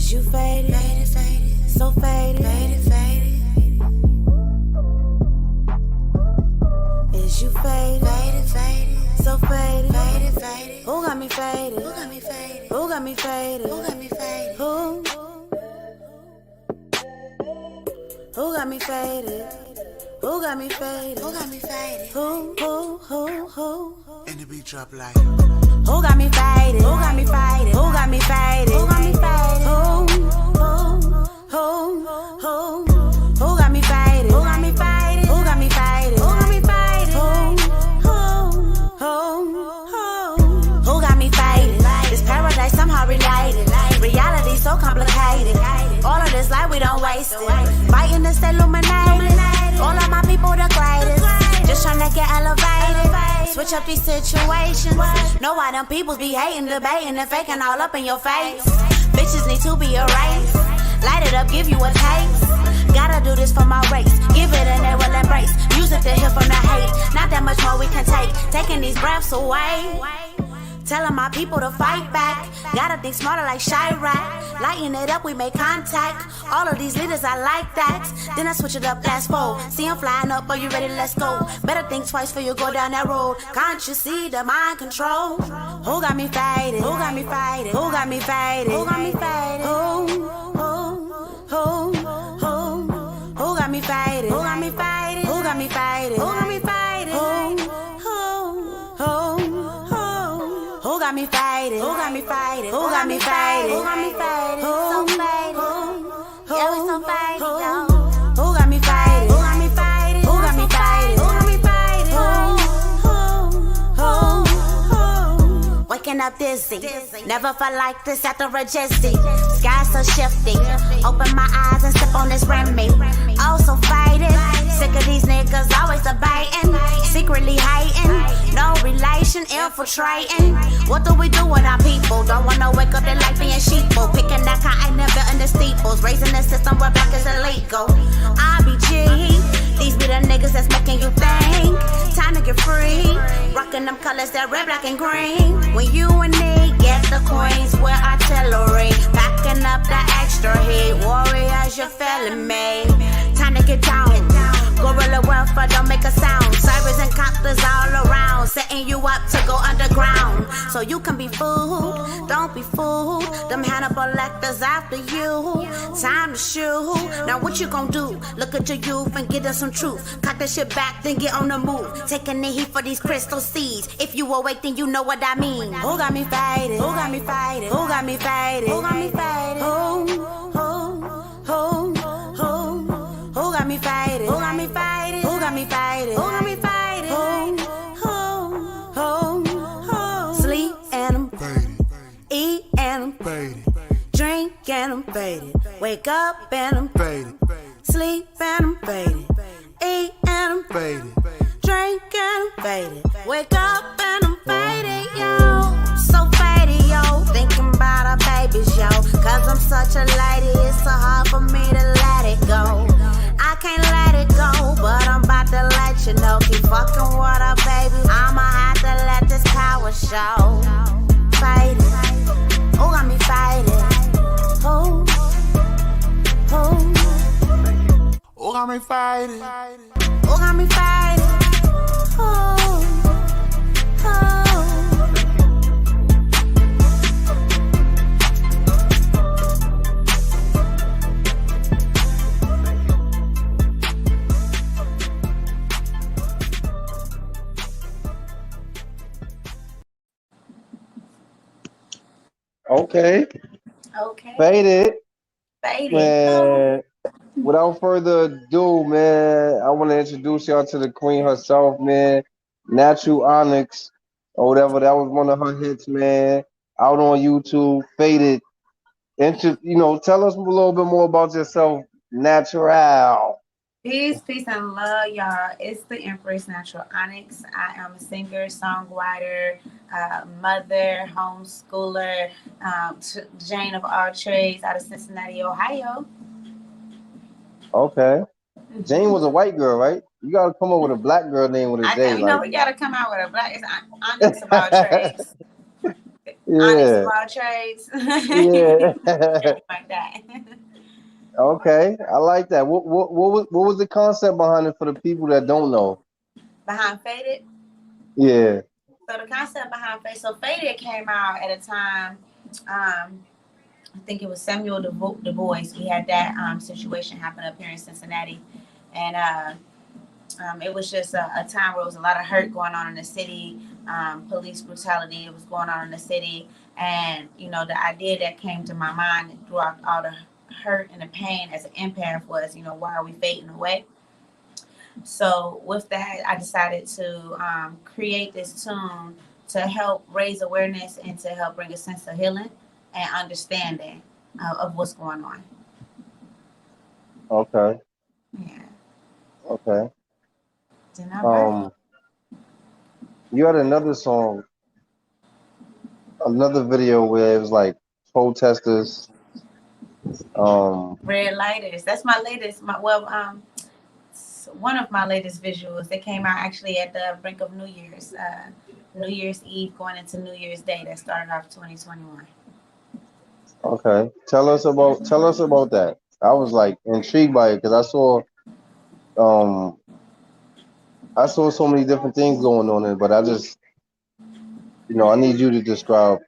Is you faded? Faded, faded. So faded. Faded, faded. Is you faded? Faded, faded. So faded. Faded, faded. Who got me faded? Who got me faded? Who got me faded? Who got me faded? Who? Who got me faded? Who got me faded? Who got me faded? Who? And the beat drop like. Who got me faded? Who got me faded? Who got me faded? Who got me faded? Who got me faded? Who got me faded? Who got me faded? Who got me faded? Who got me faded? This paradise somehow related. Reality so complicated. All of this life we don't waste it. Fighting to stay illuminated. All of my people the greatest. Just trying to get elevated. Switch up these situations. Know why them peoples be hating, debating, and faking all up in your face. Bitches need to be erased. Light it up, give you a taste. Gotta do this for my race. Give it and they will embrace. Use it to heal from the hate. Not that much more we can take. Taking these breaths away. Telling my people to fight back. Gotta think smarter like Chirac. Lighting it up, we make contact. All of these leaders, I like that. Then I switch it up, last fold. See them flying up, are you ready? Let's go. Better think twice before you go down that road. Can't you see the mind control? Who got me faded? Who got me faded? Who got me faded? Who got me faded? Who got me faded? Who got me faded? Who got me faded? Who got me faded? Who got me faded? Who got me faded? Who got me faded? Who got me faded? So faded. Yeah, we so faded. Who got me faded? Who got me faded? Who got me faded? Who got me faded? Waking up dizzy. Never felt like this after a Jesse. Skies so shifty. Open my eyes and sip on this Remy. Oh, so faded. Sick of these niggas always debating. Secretly hating. No relation, infiltrating. What do we do with our people? Don't wanna wake up their life being sheeple. Picking that cotton and building the steeples. Raising the system where black is illegal. RBG. These be the niggas that's making you think. Time to get free. Rocking them colors that red, black, and green. When you and me get the coins with artillery. Backing up the extra heat. Warriors, you're feeling me. Time to get down. Gorilla welfare, don't make a sound. Sirens and copters all around. Setting you up to go underground. So you can be fooled. Don't be fooled. Them Hannibal Lecters after you. Time to shoot. Now what you gon' do? Look at your youth and get us some truth. Cock that shit back, then get on the move. Taking the heat for these crystal seeds. If you awake, then you know what I mean. Who got me faded? Who got me faded? Who got me faded? Who got me faded? Who got me faded? Who got me faded? Who got me faded? Who got me faded? Sleep and I'm faded. Eat and I'm faded. Drink and I'm faded. Wake up and I'm faded. Sleep and I'm faded. Eat and I'm faded. Drink and I'm faded. Wake up and I'm faded, yo. So faded, yo. Thinking about our babies, yo. Cause I'm such a lady, it's so hard for me to let it go. I can't let it go, but I'm about to let you know. Keep fucking with her, baby. I'ma have to let this power show. Faded. Who got me faded? Who got me faded? Who got me faded? Okay. Faded. Man, without further ado, man, I want to introduce y'all to the queen herself, man. Natural Onyx, or whatever. That was one of her hits, man. Out on YouTube, Faded. Tell us a little bit more about yourself, Natural. Peace and love, y'all. It's the Empress Natural Onyx. I am a singer, songwriter, mother, homeschooler, Jane of all trades out of Cincinnati, Ohio. Okay. Jane was a white girl, right? You gotta come up with a black girl name with a J. We gotta come out with a black. It's Onyx of all trades. Onyx Yeah. of all trades. Yeah. Like that. Okay, I like that. What was the concept behind it for the people that don't know? Behind Faded. Yeah. So the concept behind Faded. So Faded came out at a time. I think it was Samuel Du Bois. We had that situation happen up here in Cincinnati, and it was just a time where there was a lot of hurt going on in the city, police brutality. It was going on in the city, and the idea that came to my mind throughout all the hurt and the pain as an empath was, why are we fading away? So with that, I decided to create this tune to help raise awareness and to help bring a sense of healing and understanding of what's going on. Okay. Yeah. Okay. You had another song, another video where it was like protesters. Red lighters. That's my latest. One of my latest visuals that came out actually at the brink of New Year's Eve, going into New Year's Day. That started off 2021. Okay, tell us about that. I was like intrigued by it because I saw so many different things going on in it, but I just, I need you to describe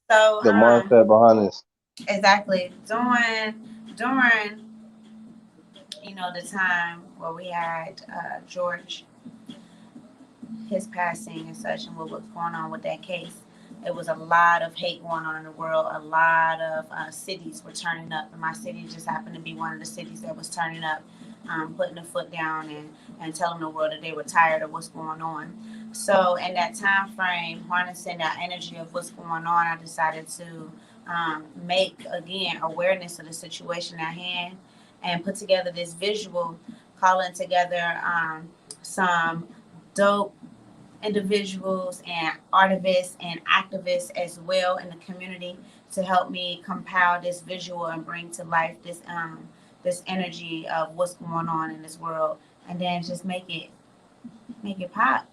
the mindset behind this. Exactly. During the time where we had George, his passing and such, and what was going on with that case, it was a lot of hate going on in the world. A lot of cities were turning up, and my city just happened to be one of the cities that was turning up, putting a foot down and telling the world that they were tired of what's going on. So in that time frame, harnessing that energy of what's going on, I decided to make, again, awareness of the situation at hand and put together this visual, calling together some dope individuals and artists and activists as well in the community to help me compile this visual and bring to life this energy of what's going on in this world, and then just make it pop,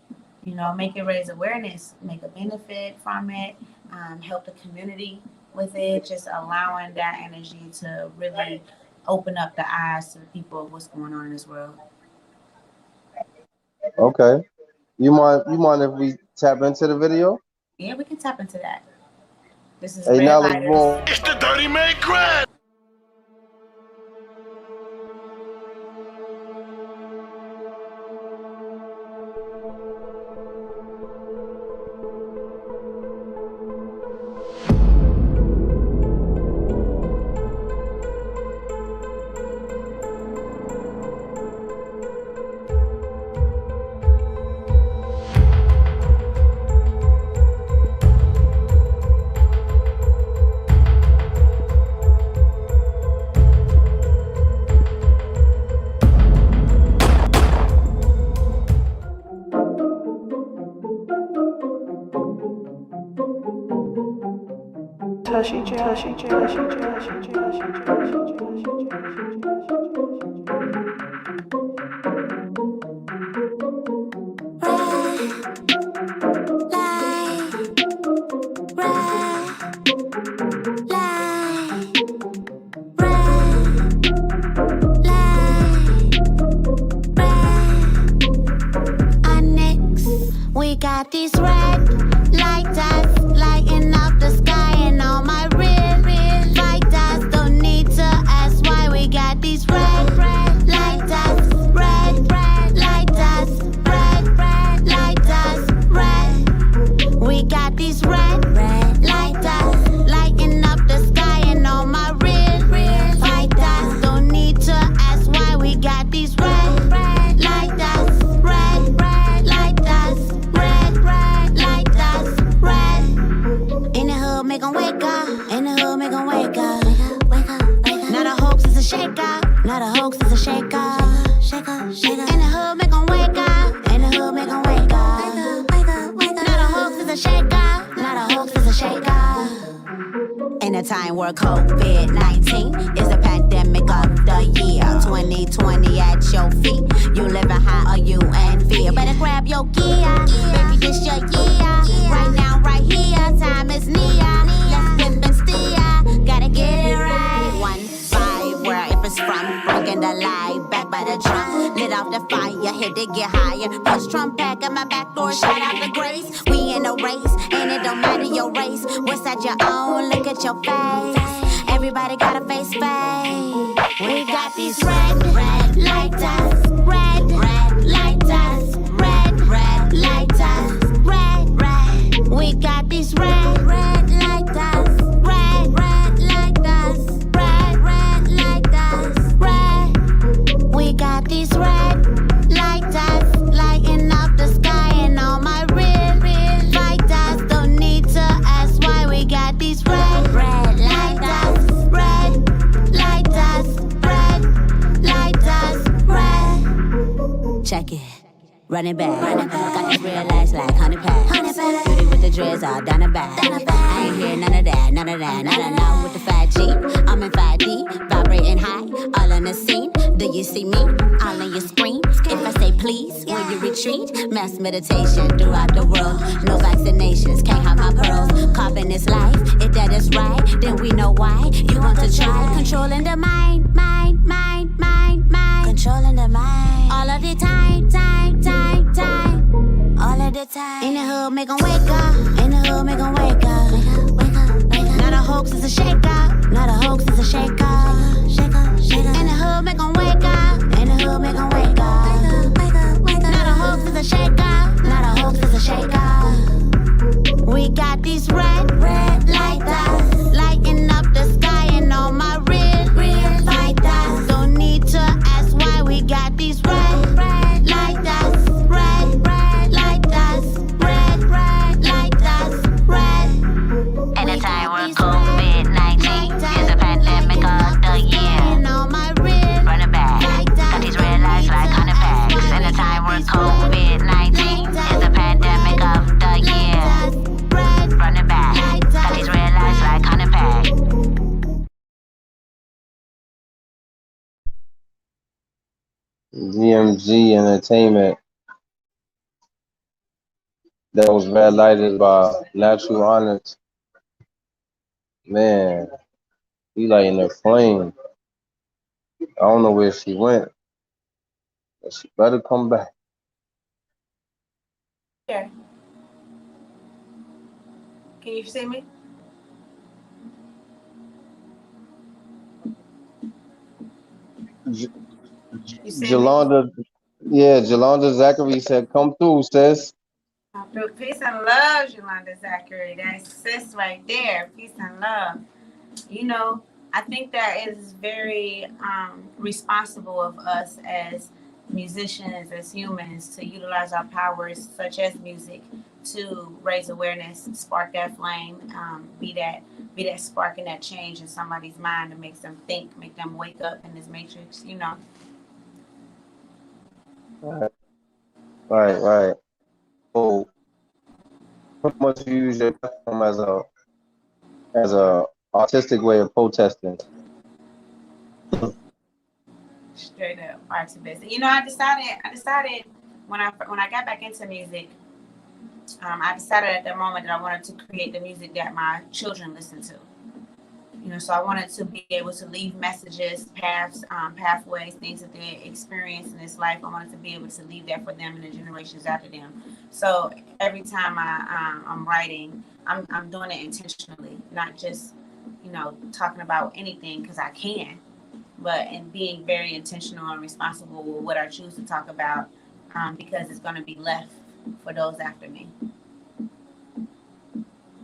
make it raise awareness, make a benefit from it, help the community with it, just allowing that energy to really open up the eyes to the people of what's going on in this world. Okay. You mind if we tap into the video? Yeah, we can tap into that. This is Red Lighters. It's the Dirty Man Grind. Onyx, we got these red lighters lighting up the sky, and all my real fighters don't need to ask why. We got these red lighters, red lighters, red lighters, red. We got these red lighters lighting up the sky, and all my real fighters don't need to ask why. We got these red lighters, red lighters, red lighters, red. In the hood, make 'em wake up. In the hood, make 'em wake up. Wake up. Not a hoax, it's a shake up. Not a hoax, it's a shake up. Shake up. In the hood, make 'em wake up. In the hood, make 'em wake up. Not a hoax, it's a shake up. Not a hoax, it's a shake up. In a time where COVID-19 is a pandemic of the year 2020 at your feet. You living high or you in fear. Better grab your gear. Baby, this your year. Right now, right here, time is near. hit to get higher. Push Trump back at my back door, shout out to Grace. We in a race, and it don't matter your race. What's at your own? Look at your face. Everybody got a face fade. We got these red lighters, red lighters, red lighters, red. We got these red lighters, red lighters, red lighters, red. We got these red lighters lighting up the sky, and all my real fighters don't need to ask why. We got these red lighters, red lighters, red lighters, red. Check it. Running back, got this real lights like 100 packs. Beauty with the dreads all down the back. I ain't hear none of that. Now with the 5G, I'm in 5D, vibrating high, all in the scene. Do you see me? All in your screen. If I say please, will you retreat? Mass meditation throughout the world. No vaccinations, can't have my pearls. Carbon is life, if that is right, then we know why. You want to try controlling the mind. Controlling the mind. All of the time. All of the time. In the hood, make 'em wake up. In the hood, make 'em wake up. Wake up. Not a hoax, it's a shake up. Not a hoax, it's a shake up. Shake up. In the hood, make 'em wake up. In the hood, make 'em wake up. Not a hoax, it's a shake up. Not a hoax, it's a shake up. We got these red lighters lighting up the sky, and all my real fighters don't need to ask why. We got these red lighters, red lighters, red lighters, red. Anytime we're COVID-19 is a pandemic of the year. Running back, got these red lights like 100 packs. Anytime we're COVID-19 is a pandemic of the year. Running back, got these red lights like 100 packs. DMG Entertainment. That was red lighted by Natural Onyx. Man, he lighting a flame. I don't know where she went, but she better come back. Here. Can you see me? You see Jolanda, yeah, Jolanda Zachary said, "Come through, sis." Peace and love, Yolanda Zachary. That's sis right there. Peace and love. You know, I think that is very responsible of us as musicians, as humans, to utilize our powers, such as music, to raise awareness, spark that flame, be that spark and that change in somebody's mind that makes them think, make them wake up in this matrix. You know. Right. So, how much you use your platform as a artistic way of protesting? Straight up artist. You know, I decided when I got back into music, I decided at that moment that I wanted to create the music that my children listen to. You know, so I wanted to be able to leave messages, paths, pathways, things that they experience in this life. I wanted to be able to leave that for them and the generations after them. So every time I'm writing, I'm doing it intentionally, not just, you know, talking about anything because I can, but in being very intentional and responsible with what I choose to talk about, because it's going to be left for those after me.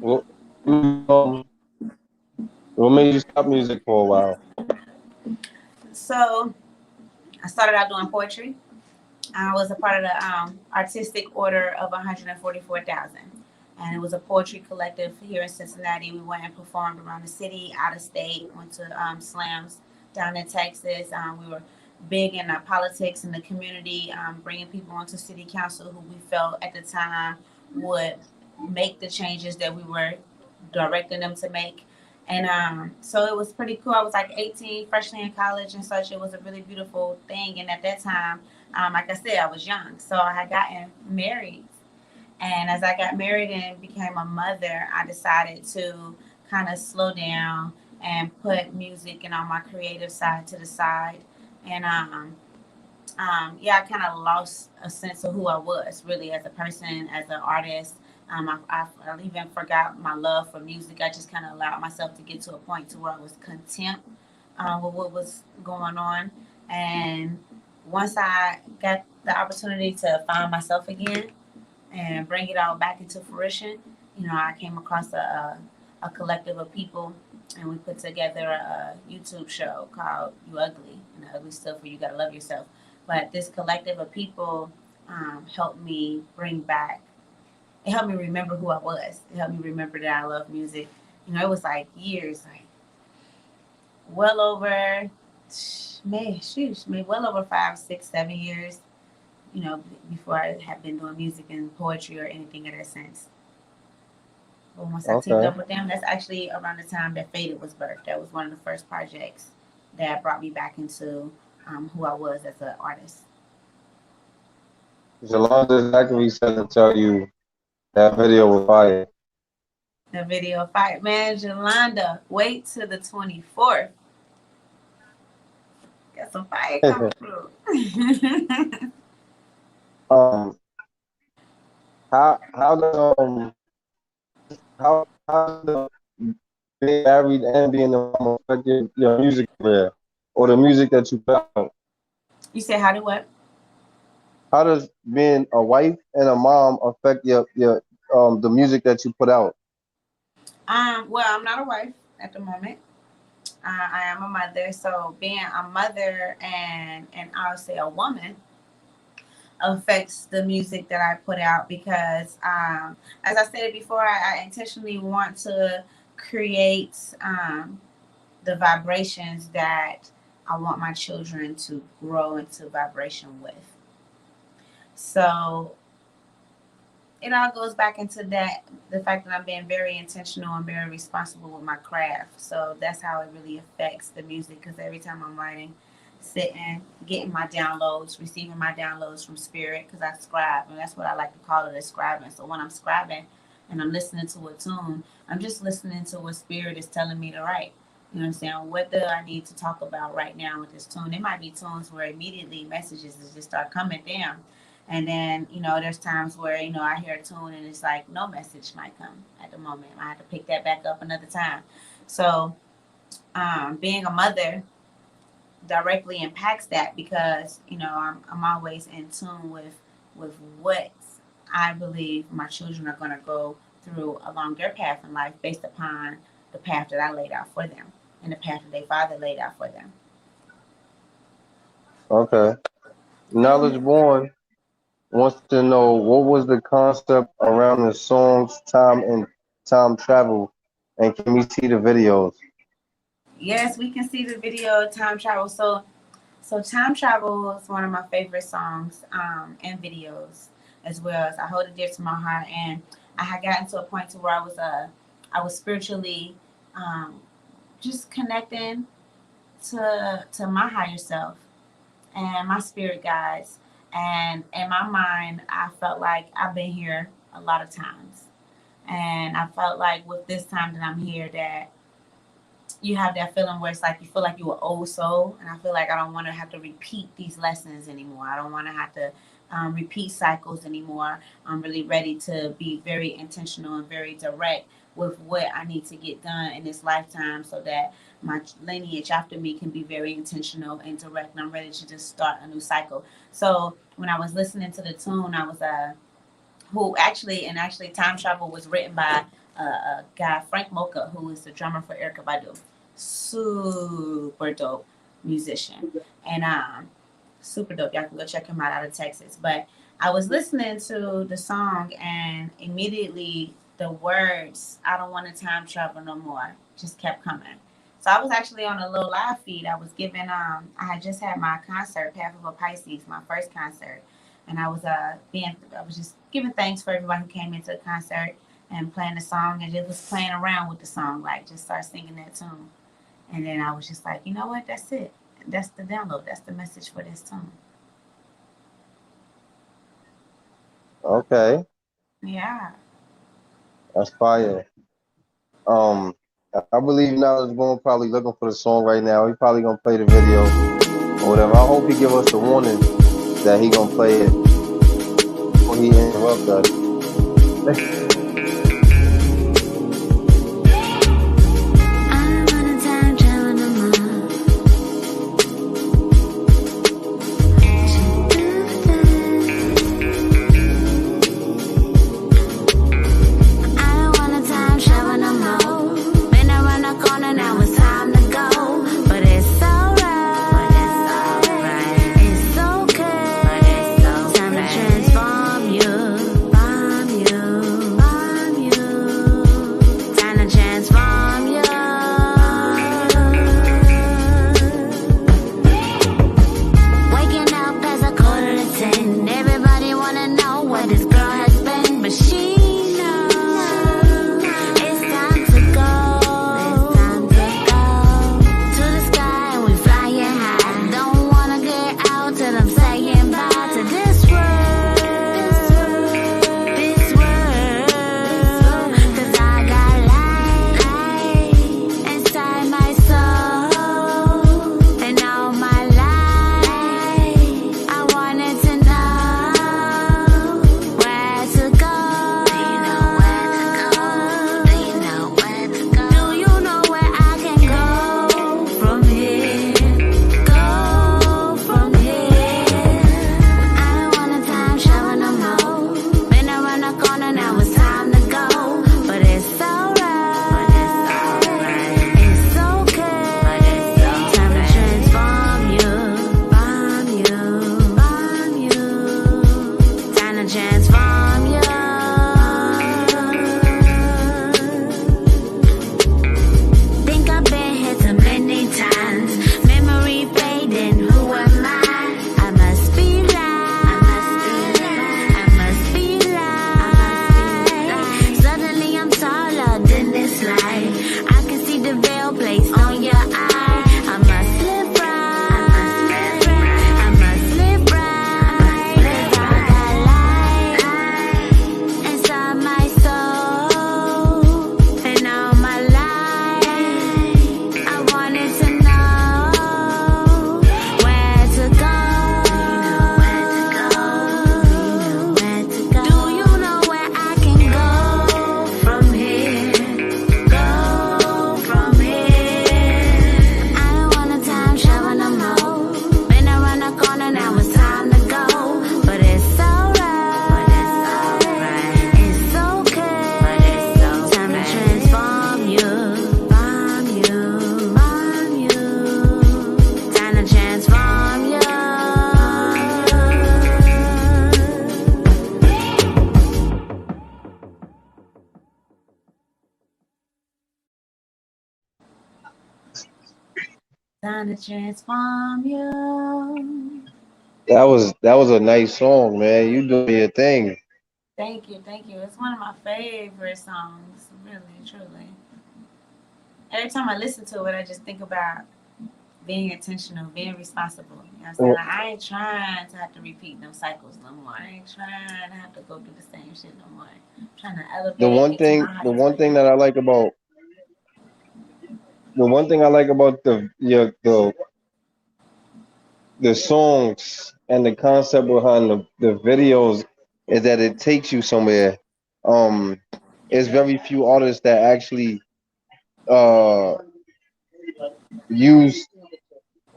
Well, what made you stop music for a while? So I started out doing poetry. I was a part of the Artistic Order of 144,000. And it was a poetry collective here in Cincinnati. We went and performed around the city, out of state, went to slams down in Texas. We were big in politics in the community, bringing people onto city council who we felt at the time would make the changes that we were directing them to make. And so it was pretty cool. I was like 18, freshly in college and such. It was a really beautiful thing. And at that time, like I said, I was young. So I had gotten married. And as I got married and became a mother, I decided to kind of slow down and put music and all my creative side to the side. And yeah, I kind of lost a sense of who I was really as a person, as an artist. I even forgot my love for music. I just kind of allowed myself to get to a point to where I was content with what was going on. And once I got the opportunity to find myself again and bring it all back into fruition, I came across a collective of people, and we put together a YouTube show called You Ugly, and the ugly stuff where you gotta love yourself. But this collective of people helped me bring back. It helped me remember who I was. It helped me remember that I love music. It was like years, like well over, maybe well over 5, 6, 7 years. Before I had been doing music and poetry or anything of that sense. But once I teamed up with them, that's actually around the time that Faded was birthed. That was one of the first projects that brought me back into who I was as an artist. Jolanda Zachary said to tell you that video was fire. The video fire. Man, Jolanda, wait till the 24th. Got some fire coming through. How does being married and being a mom affect your music career or the music that you put out? You said how do what? How does being a wife and a mom affect your the music that you put out? Well, I'm not a wife at the moment. I am a mother, so being a mother and I would say a woman affects the music that I put out because, as I said before, I intentionally want to create the vibrations that I want my children to grow into vibration with. So it all goes back into the fact that I'm being very intentional and very responsible with my craft. So that's how it really affects the music, because every time I'm writing, sitting, getting my downloads, receiving my downloads from spirit, because I scribe, and that's what I like to call it, is scribing. So when I'm scribing and I'm listening to a tune, I'm just listening to what spirit is telling me to write. You know what I'm saying? What do I need to talk about right now with this tune? There might be tunes where immediately messages just start coming down. And then, there's times where, I hear a tune and it's like no message might come at the moment. I have to pick that back up another time. So being a mother directly impacts that because, I'm always in tune with what I believe my children are going to go through along their path in life based upon the path that I laid out for them and the path that their father laid out for them. Okay. Knowledge Born wants to know what was the concept around the songs time travel, and can we see the videos? Yes, we can see the video Time Travel. So Time Travel is one of my favorite songs and videos, as well as I hold it dear to my heart. And I had gotten to a point to where I was spiritually just connecting to my higher self and my spirit guides. And in my mind, I felt like I've been here a lot of times. And I felt like with this time that I'm here that you have that feeling where it's like you feel like you're an old soul. And I feel like I don't want to have to repeat these lessons anymore. I don't want to have to repeat cycles anymore. I'm really ready to be very intentional and very direct with what I need to get done in this lifetime so that my lineage after me can be very intentional and direct. And I'm ready to just start a new cycle. So when I was listening to the tune, I was actually Time Travel was written by a guy, Frank Mocha, who is the drummer for Erykah Badu. Super dope musician. And super dope. Y'all can go check him out of Texas. But I was listening to the song and immediately the words, I don't want to time travel no more, just kept coming. So I was actually on a little live feed. I was giving, I had just had my concert, Path of a Pisces, my first concert. And I was just giving thanks for everyone who came into the concert and playing the song and just was playing around with the song, like just start singing that tune. And then I was just like, you know what, that's it. That's the download. That's the message for this tune. Okay. Yeah. That's fire. I believe Knowledge Born probably looking for the song right now. He probably gonna play the video. or whatever. I hope he give us the warning that he gonna play it before he interrupt us. Time to transform you. That was a nice song, man. You doing your thing. Thank you, thank you. It's one of my favorite songs, really, truly. Every time I listen to it, I just think about being intentional, being responsible. You know what I'm saying? Like, I ain't trying to have to repeat no cycles no more. I ain't trying to have to go through the same shit no more. I'm trying to elevate. The one thing that I like about the songs and the concept behind the videos is that it takes you somewhere. There's very few artists that actually use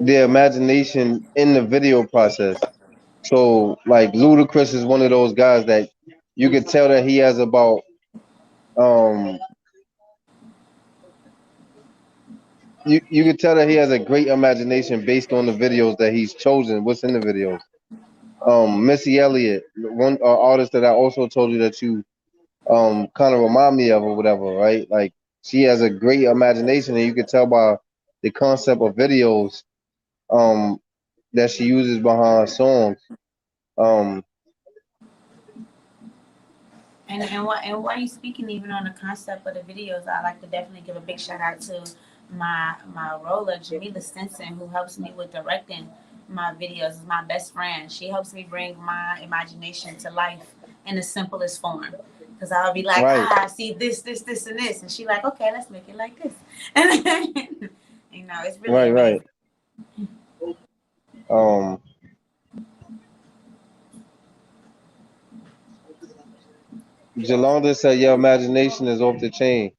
their imagination in the video process. So like Ludacris is one of those guys that you could tell that he has about you could tell that he has a great imagination based on the videos that he's chosen. What's in the videos? Missy Elliott, one artist that I also told you that you kind of remind me of or whatever, right? Like she has a great imagination, and you can tell by the concept of videos that she uses behind songs. And while you speaking even on the concept of the videos, I like to definitely give a big shout out to my roller, Jamila Stinson, who helps me with directing my videos. Is my best friend. She helps me bring my imagination to life in the simplest form. Because I'll be like, I see this, and this. And she like, okay, let's make it like this. And you know, it's really amazing. Jolanda said your imagination is off the chain.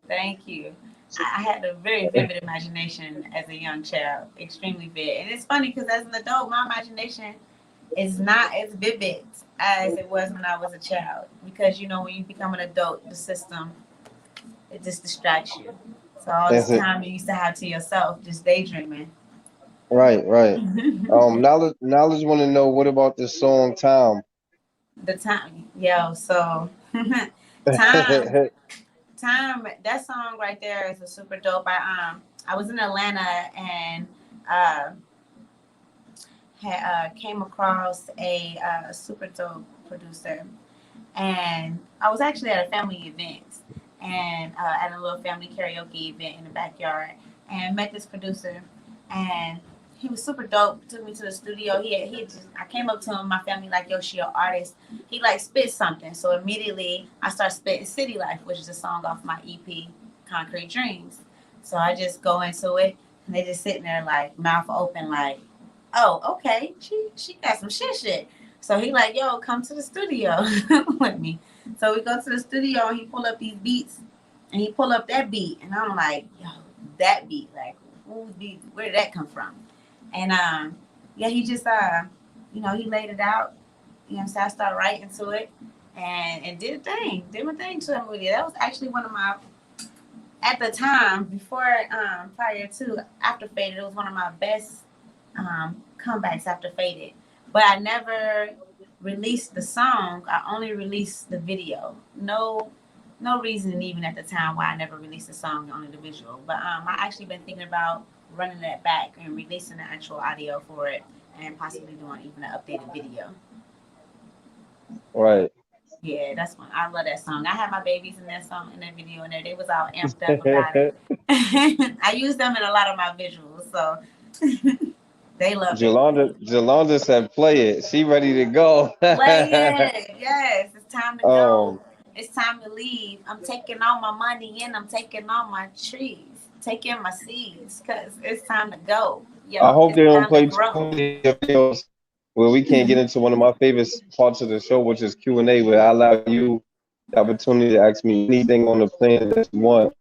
Thank you. I had a very vivid imagination as a young child, extremely vivid. And it's funny because as an adult, my imagination is not as vivid as it was when I was a child. Because, you know, when you become an adult, the system, it just distracts you. So all this time you used to have to yourself, just daydreaming. Right. Knowledge want to know, what about the song Time? The Time, so Time, that song right there is a super dope. I was in Atlanta and came across a super dope producer, and I was actually at a family event and at a little family karaoke event in the backyard, and met this producer, and he was super dope. Took me to the studio. I came up to him, my family, like, yo, she an artist. He like spit something. So immediately I start spitting City Life, which is a song off my EP, Concrete Dreams. So I just go into it, and they just sitting there like mouth open, like, oh, okay, she got some shit. So he like, yo, come to the studio with me. So we go to the studio, and he pull up these beats, and he pull up that beat, and I'm like, yo, that beat, like, where did that come from? And he just he laid it out. You know, so I started writing to it and did my thing to it with it. That was actually one of my, at the time, before prior to after Faded, it was one of my best comebacks after Faded. But I never released the song. I only released the video. No reason even at the time why I never released the song, only the visual. But I actually been thinking about running that back and releasing the actual audio for it, and possibly doing even an updated video. Right. Yeah, that's one. I love that song. I had my babies in that song, in that video, and they was all amped up about it. I use them in a lot of my visuals, so they love it. Jolanda said, "Play it." She ready to go. Play it. Yes, it's time to go. It's time to leave. I'm taking all my money and I'm taking all my trees. Taking my seeds, because it's time to go. Yo, I hope they don't play too many videos where we can't get into one of my favorite parts of the show, which is Q&A, where I allow you the opportunity to ask me anything on the planet that you want,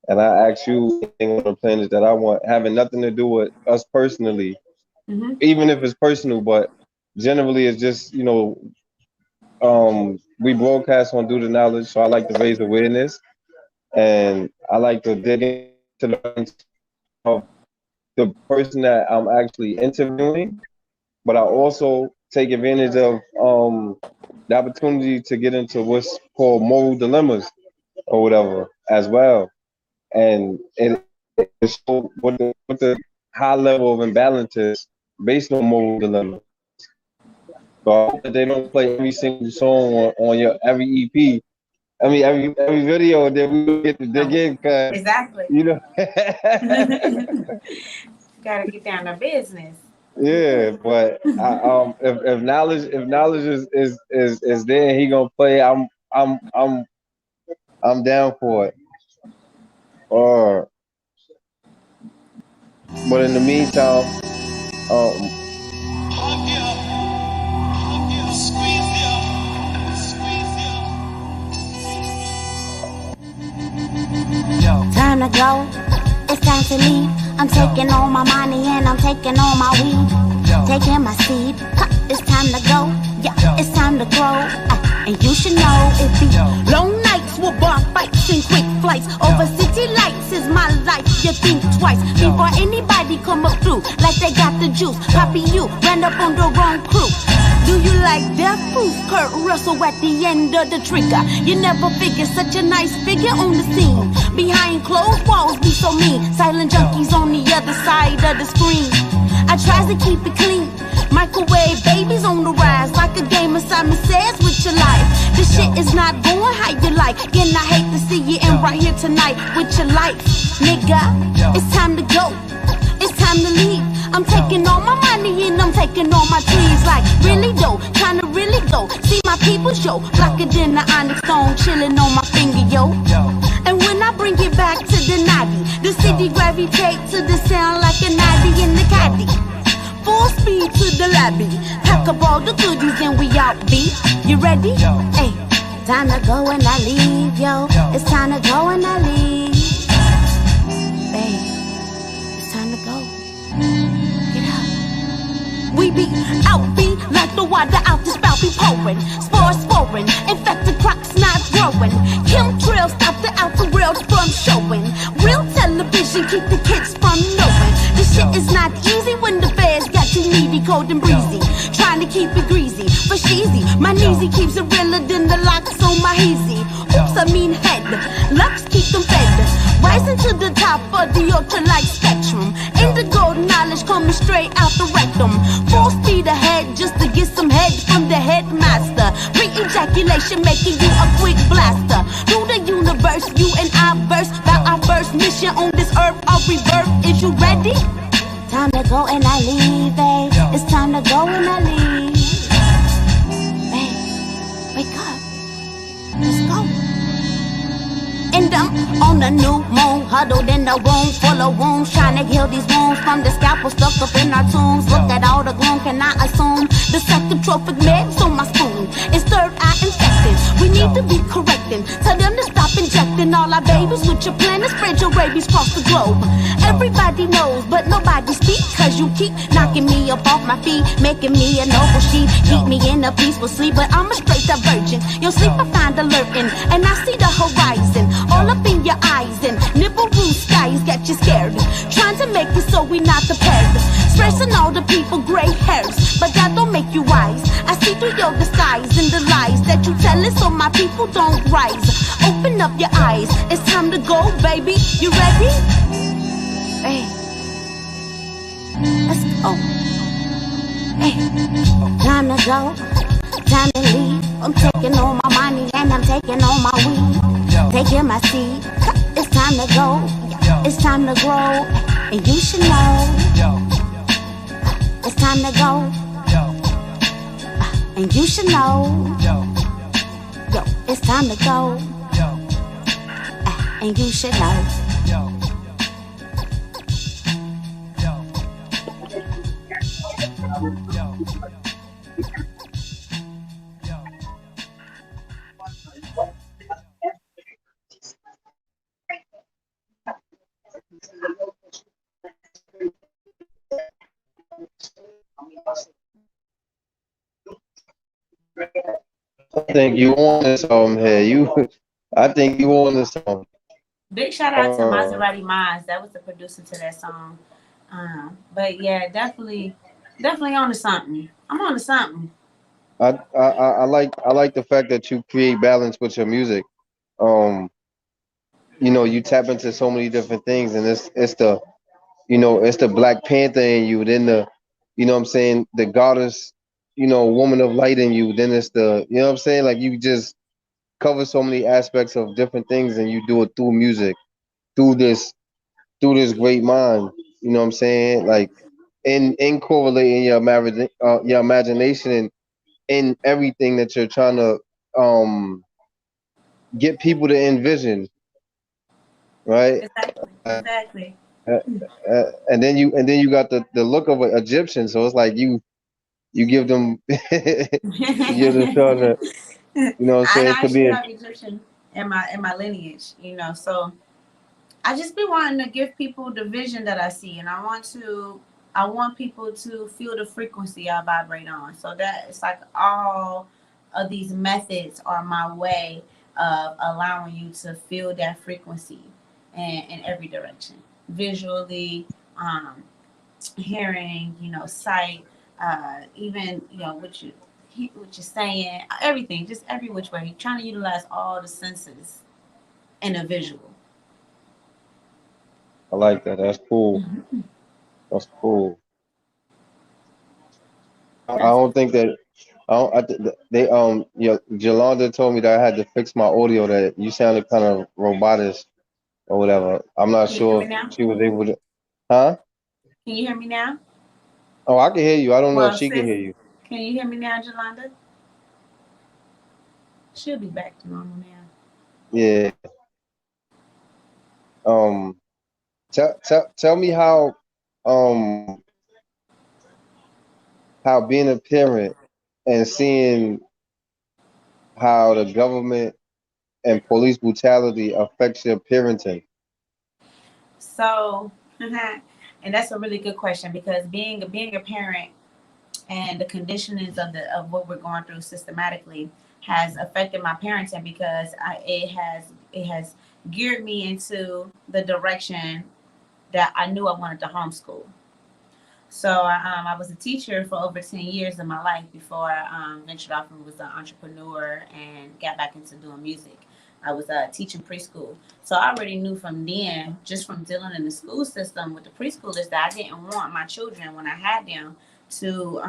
and I ask you anything on the planet that I want, having nothing to do with us personally, even if it's personal, but generally it's just, you know, we broadcast on Do the Knowledge, so I like to raise awareness, and I like to dig in of the person that I'm actually interviewing, but I also take advantage of the opportunity to get into what's called moral dilemmas or whatever as well, and it shows what the high level of imbalance is based on moral dilemmas. So I hope that they don't play every single song on your every EP. I mean, every video that we get to dig in, cause exactly, you know, gotta get down to business. Yeah, but if knowledge is there, and he gonna play. I'm down for it. But in the meantime, time to go, it's time to leave. I'm taking all my money and I'm taking all my weed, taking my seed. It's time to go, yeah, it's time to grow. And you should know it be long nights with bar fights and quick flights. Over city lights is my life, you think twice before anybody come up through like they got the juice. Poppy, you ran up on the wrong crew. Do you like death proof? Kurt Russell at the end of the trigger. You never figured such a nice figure on the scene. Behind closed walls be so mean. Silent junkies on the other side of the screen. I try to keep it clean. Microwave babies on the rise, like a game of Simon Says with your life. This shit is not going how you like, and I hate to see you in right here tonight with your life, nigga. It's time to go, it's time to leave. I'm taking all my money and I'm taking all my trees. Like really though, trying to really go see my people show. Blacker than the Onyx stone, chilling on my finger, yo. And when I bring it back to the naughty, the city gravitate to the sound like a naughty in the caddy. Full speed to the lobby. Pack up all the goodies and we out, B. You ready? Hey, time to go and I leave, yo. It's time to go and I leave. Hey, it's time to go. Get out. We be out, be like the water out the spout be pouring. Spores foreign, infected crops not growing. Chemtrails out the real from showing. Real television keep the kids from knowing. This shit is not easy when the feds got too needy, cold and breezy. Trying to keep it greasy, for sheezy. My kneesy keeps it realer than the locks on my heezy. Oops, I mean head. Locks keep them fed. Rising to the top of the ultralight spectrum. Indigo knowledge coming straight out the rectum. Full speed ahead just to get some head from the headmaster. Pre-ejaculation making you a quick blaster. Through the universe, you and I verse. About our first mission on this earth, our rebirth. Is you ready? Time to go and I leave, babe. It's time to go and I leave. Babe, wake up. Let's go. And I'm on a new moon, huddled in a room full of wounds, trying to heal these wounds from the scalpel stuck up in our tombs. Look at all the gloom, can I assume the psychotropic meds on my spoon is third eye infected? We need to be correcting. Tell them to stop injecting all our babies with your plan to spread your rabies across the globe. Everybody knows, but nobody speaks, cause you keep knocking me up off my feet, making me a noble sheep. Keep me in a peaceful sleep, but I'm a straight up virgin. Your sleep I find alerting, and I see the horizon all up in your eyes, and nibble blue skies get you scared. Trying to make it so we not the pairs. Stressing all the people gray hairs, but that don't make you wise. I see through your disguise and the lies that you tell us so my people don't rise. Open up your eyes, it's time to go, baby. You ready? Hey, let's go. Hey, time to go, time to leave. I'm taking all my money and I'm taking all my weed. Taking my seed, it's time to go, it's time to grow, and you should know, it's time to go, and you should know, yo, it's time to go, and you should know. I think you on this here. I think you on this song. Big shout out to Maserati Mines. That was the producer to that song. But yeah, definitely on to something. I'm on to something. I like the fact that you create balance with your music. You know, you tap into so many different things, and it's the it's the Black Panther in you, then the what I'm saying, the goddess, woman of light in you, then it's the what I'm saying, like you just cover so many aspects of different things, and you do it through music, through this great mind, what I'm saying, like in correlating your imagination and in everything that you're trying to get people to envision, right? Exactly. And then you got the look of an Egyptian, so it's like you give them you give them sort of, what I'm saying, I actually have Egyptian in my lineage, so I just be wanting to give people the vision that I see, and I want people to feel the frequency I vibrate on. So that it's like all of these methods are my way of allowing you to feel that frequency in every direction, visually, hearing, sight, even what you're saying, everything, just every which way. Trying to utilize all the senses in a visual. I like that. That's cool. Mm-hmm. That's cool. I don't think that they Jolanda told me that I had to fix my audio, that you sounded kind of robotic or whatever. I'm not sure if she was able to. Huh? Can you hear me now? Oh, I can hear you. I don't know if she can hear you. Can you hear me now, Jolanda? She'll be back to normal now. Yeah. Tell me how how being a parent and seeing how the government and police brutality affects your parenting. So, and that's a really good question because being a parent and the conditionings of what we're going through systematically has affected my parenting because it has geared me into the direction that I knew I wanted to homeschool. So I was a teacher for over 10 years of my life before I ventured off and was an entrepreneur and got back into doing music. I was teaching preschool. So I already knew from then, just from dealing in the school system with the preschoolers, that I didn't want my children when I had them to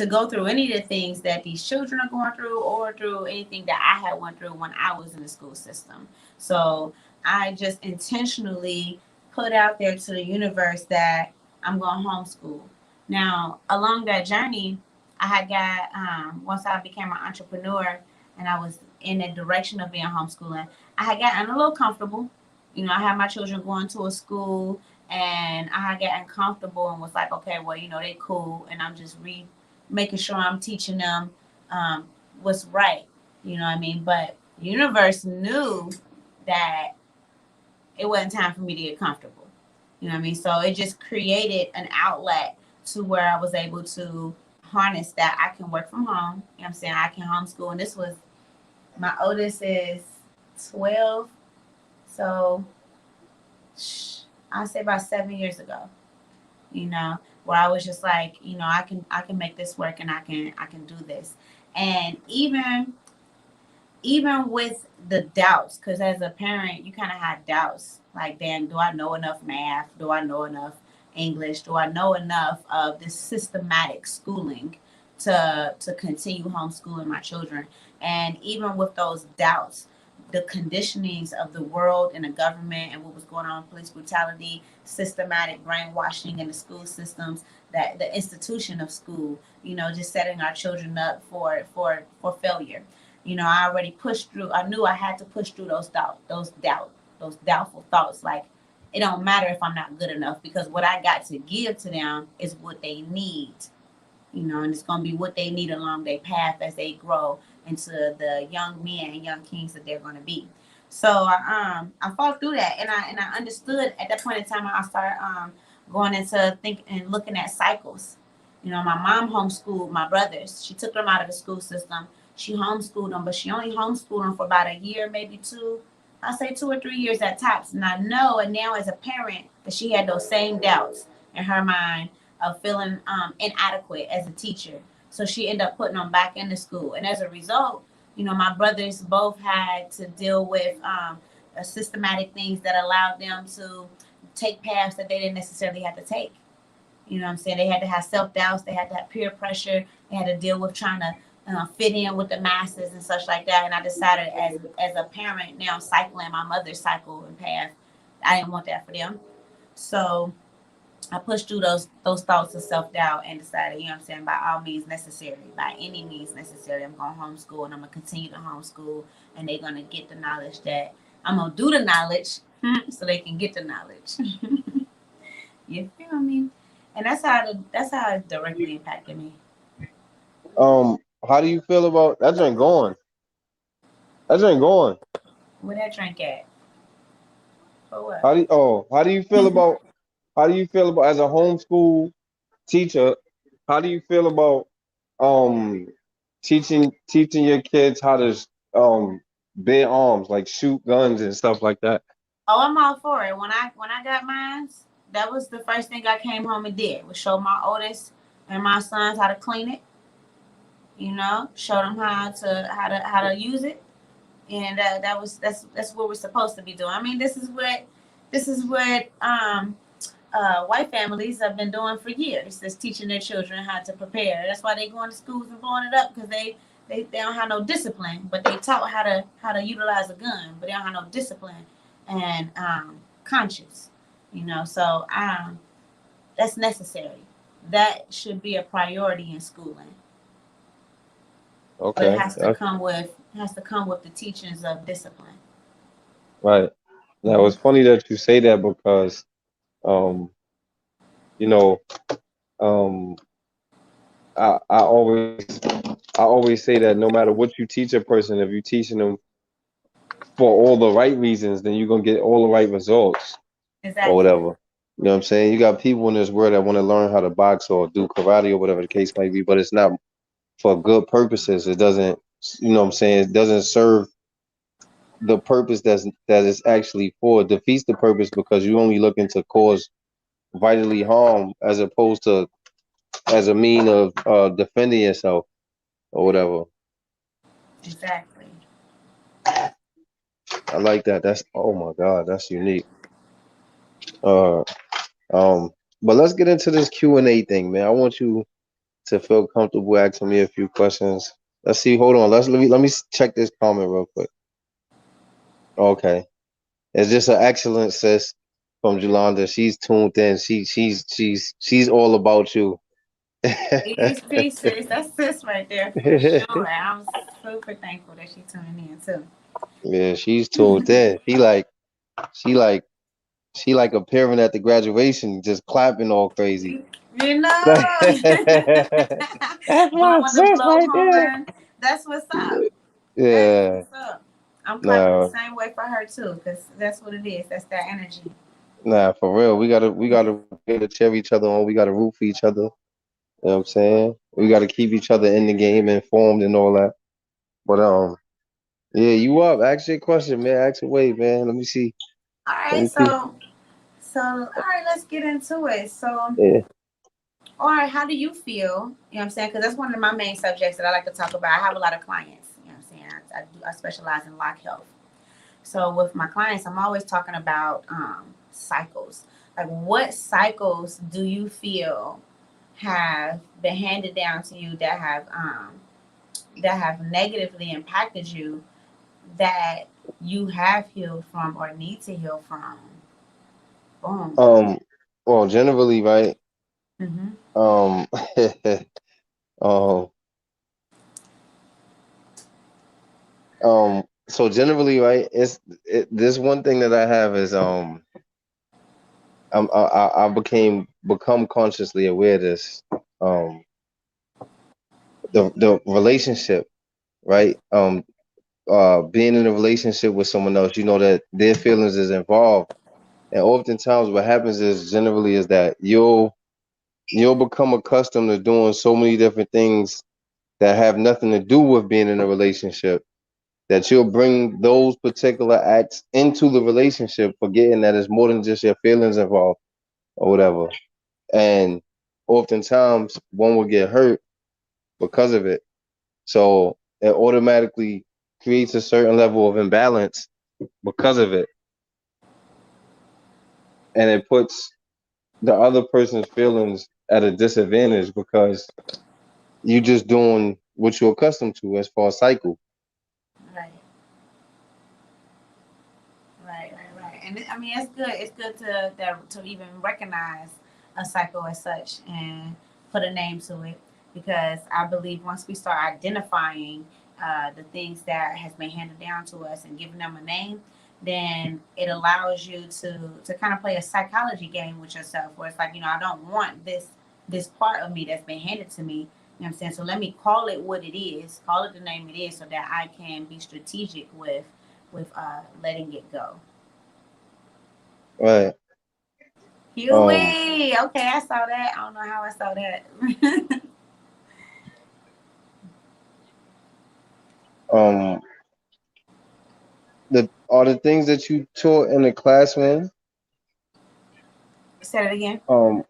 go through any of the things that these children are going through or through anything that I had went through when I was in the school system. So I just intentionally put out there to the universe that I'm going to homeschool. Now, along that journey, I had got, once I became an entrepreneur and I was in the direction of being homeschooling, I had gotten a little comfortable. You know, I had my children going to a school and I had gotten comfortable and was like, okay, well, they cool. And I'm just making sure I'm teaching them what's right. You know what I mean? But the universe knew that it wasn't time for me to get comfortable. You know what I mean? So it just created an outlet to where I was able to harness that I can work from home. You know what I'm saying? I can homeschool. And this was, my oldest is 12. So I'll say about 7 years ago, where I was just like, I can make this work and I can do this. And even with the doubts, because as a parent, you kind of have doubts like, damn, do I know enough math? Do I know enough English? Do I know enough of this systematic schooling to continue homeschooling my children? And even with those doubts, the conditionings of the world and the government and what was going on, police brutality, systematic brainwashing in the school systems, that the institution of school, just setting our children up for failure. I already pushed through. I knew I had to push through those doubtful thoughts. Like, it don't matter if I'm not good enough because what I got to give to them is what they need. And it's going to be what they need along their path as they grow into the young men and young kings that they're going to be. So I fought through that, and I understood at that point in time. I started going into thinking and looking at cycles. My mom homeschooled my brothers. She took them out of the school system. She homeschooled them, but she only homeschooled them for about a year, maybe two. I'll say 2 or 3 years at tops. And I know, and now as a parent, that she had those same doubts in her mind of feeling inadequate as a teacher. So she ended up putting them back into school. And as a result, my brothers both had to deal with systematic things that allowed them to take paths that they didn't necessarily have to take. You know what I'm saying? They had to have self-doubts. They had to have peer pressure. They had to deal with trying to fit in with the masses and such like that. And I decided as a parent now cycling my mother's cycle and path, I didn't want that for them. So I pushed through those thoughts of self-doubt and decided, by all means necessary, by any means necessary, I'm going to homeschool and I'm going to continue to homeschool, and they're going to get the knowledge that I'm going to do the knowledge so they can get the knowledge. You feel me? And that's how it directly impacted me. How do you feel about that drink going? That drink going. Where that drink at? For what? How do you feel about as a homeschool teacher? How do you feel about teaching your kids how to bear arms, like shoot guns and stuff like that? Oh, I'm all for it. When I got mine, that was the first thing I came home and did, was show my oldest and my sons how to clean it. Show them how to use it, and that's what we're supposed to be doing. I mean, this is what white families have been doing for years. Is teaching their children how to prepare. That's why they going to schools and blowing it up, because they don't have no discipline, but they taught how to utilize a gun, but they don't have no discipline and conscience. So that's necessary. That should be a priority in schooling. Okay. But it has to come with the teachings of discipline. Right. Now it's funny that you say that because you know, I always say that no matter what you teach a person, if you're teaching them for all the right reasons, then you're gonna get all the right results or Exactly. whatever. You know what I'm saying? You got people in this world that want to learn how to box or do karate or whatever the case might be, but it's not for good purposes. It doesn't, you know what I'm saying? It doesn't serve the purpose that is actually for. It defeats the purpose because you only looking to cause vitally harm as opposed to as a mean of defending yourself or whatever. Exactly. I like that. That's oh my God, that's unique. Uh, um, but let's get into this Q&A thing, man. I want you to feel comfortable asking me a few questions. Let's see. Hold on. Let me check this comment real quick. Okay, it's just an excellent sis from Jolanda. She's tuned in. She's all about you. Peace, peace, sis. That's sis right there for sure. I'm super thankful that she tuned in too. Yeah, she's tuned in. She like she like a parent at the graduation, just clapping all crazy. You know, That's my blowing the sis right there. blowhorn. That's what's up. That is Yeah, what's up. I'm clapping the nah, same way for her too, because that's what it is. That's that energy. nah, for real. We gotta cheer each other on. We gotta root for each other. You know what I'm saying? We gotta keep each other in the game, informed, and all that. But yeah, you up? Ask your question, man. Ask away, man. Let me see. All Let right, me see. all right, let's get into it. So, Yeah. all right, how do you feel? You know what I'm saying? Because that's one of my main subjects that I like to talk about. I have a lot of clients. You know what I'm saying? I specialize in lock health. So with my clients, I'm always talking about cycles. Like, what cycles do you feel have been handed down to you that have negatively impacted you that you have healed from or need to heal from? Boom. Um. Well, generally, right. Mm-hmm. Um. um. So generally, right. This one thing that I have is I become consciously aware of this. Um. The relationship, right? Being in a relationship with someone else, you know that their feelings is involved, and oftentimes what happens is generally is that you'll become accustomed to doing so many different things that have nothing to do with being in a relationship that you'll bring those particular acts into the relationship, forgetting that it's more than just your feelings involved or whatever. And oftentimes one will get hurt because of it. So it automatically creates a certain level of imbalance because of it. And it puts the other person's feelings at a disadvantage because you just doing what you're accustomed to as far as cycle. Right. Right. And I mean, it's good. It's good to even recognize a cycle as such and put a name to it, because I believe once we start identifying the things that has been handed down to us and giving them a name, then it allows you to kind of play a psychology game with yourself, where it's like, I don't want this part of me that's been handed to me. You know what I'm saying? So let me call it what it is, call it the name it is, so that I can be strategic with letting it go. Right. Um, Huey. Okay, I saw that. I don't know how I saw that. um, the things that you taught in the class, man. Say it again. When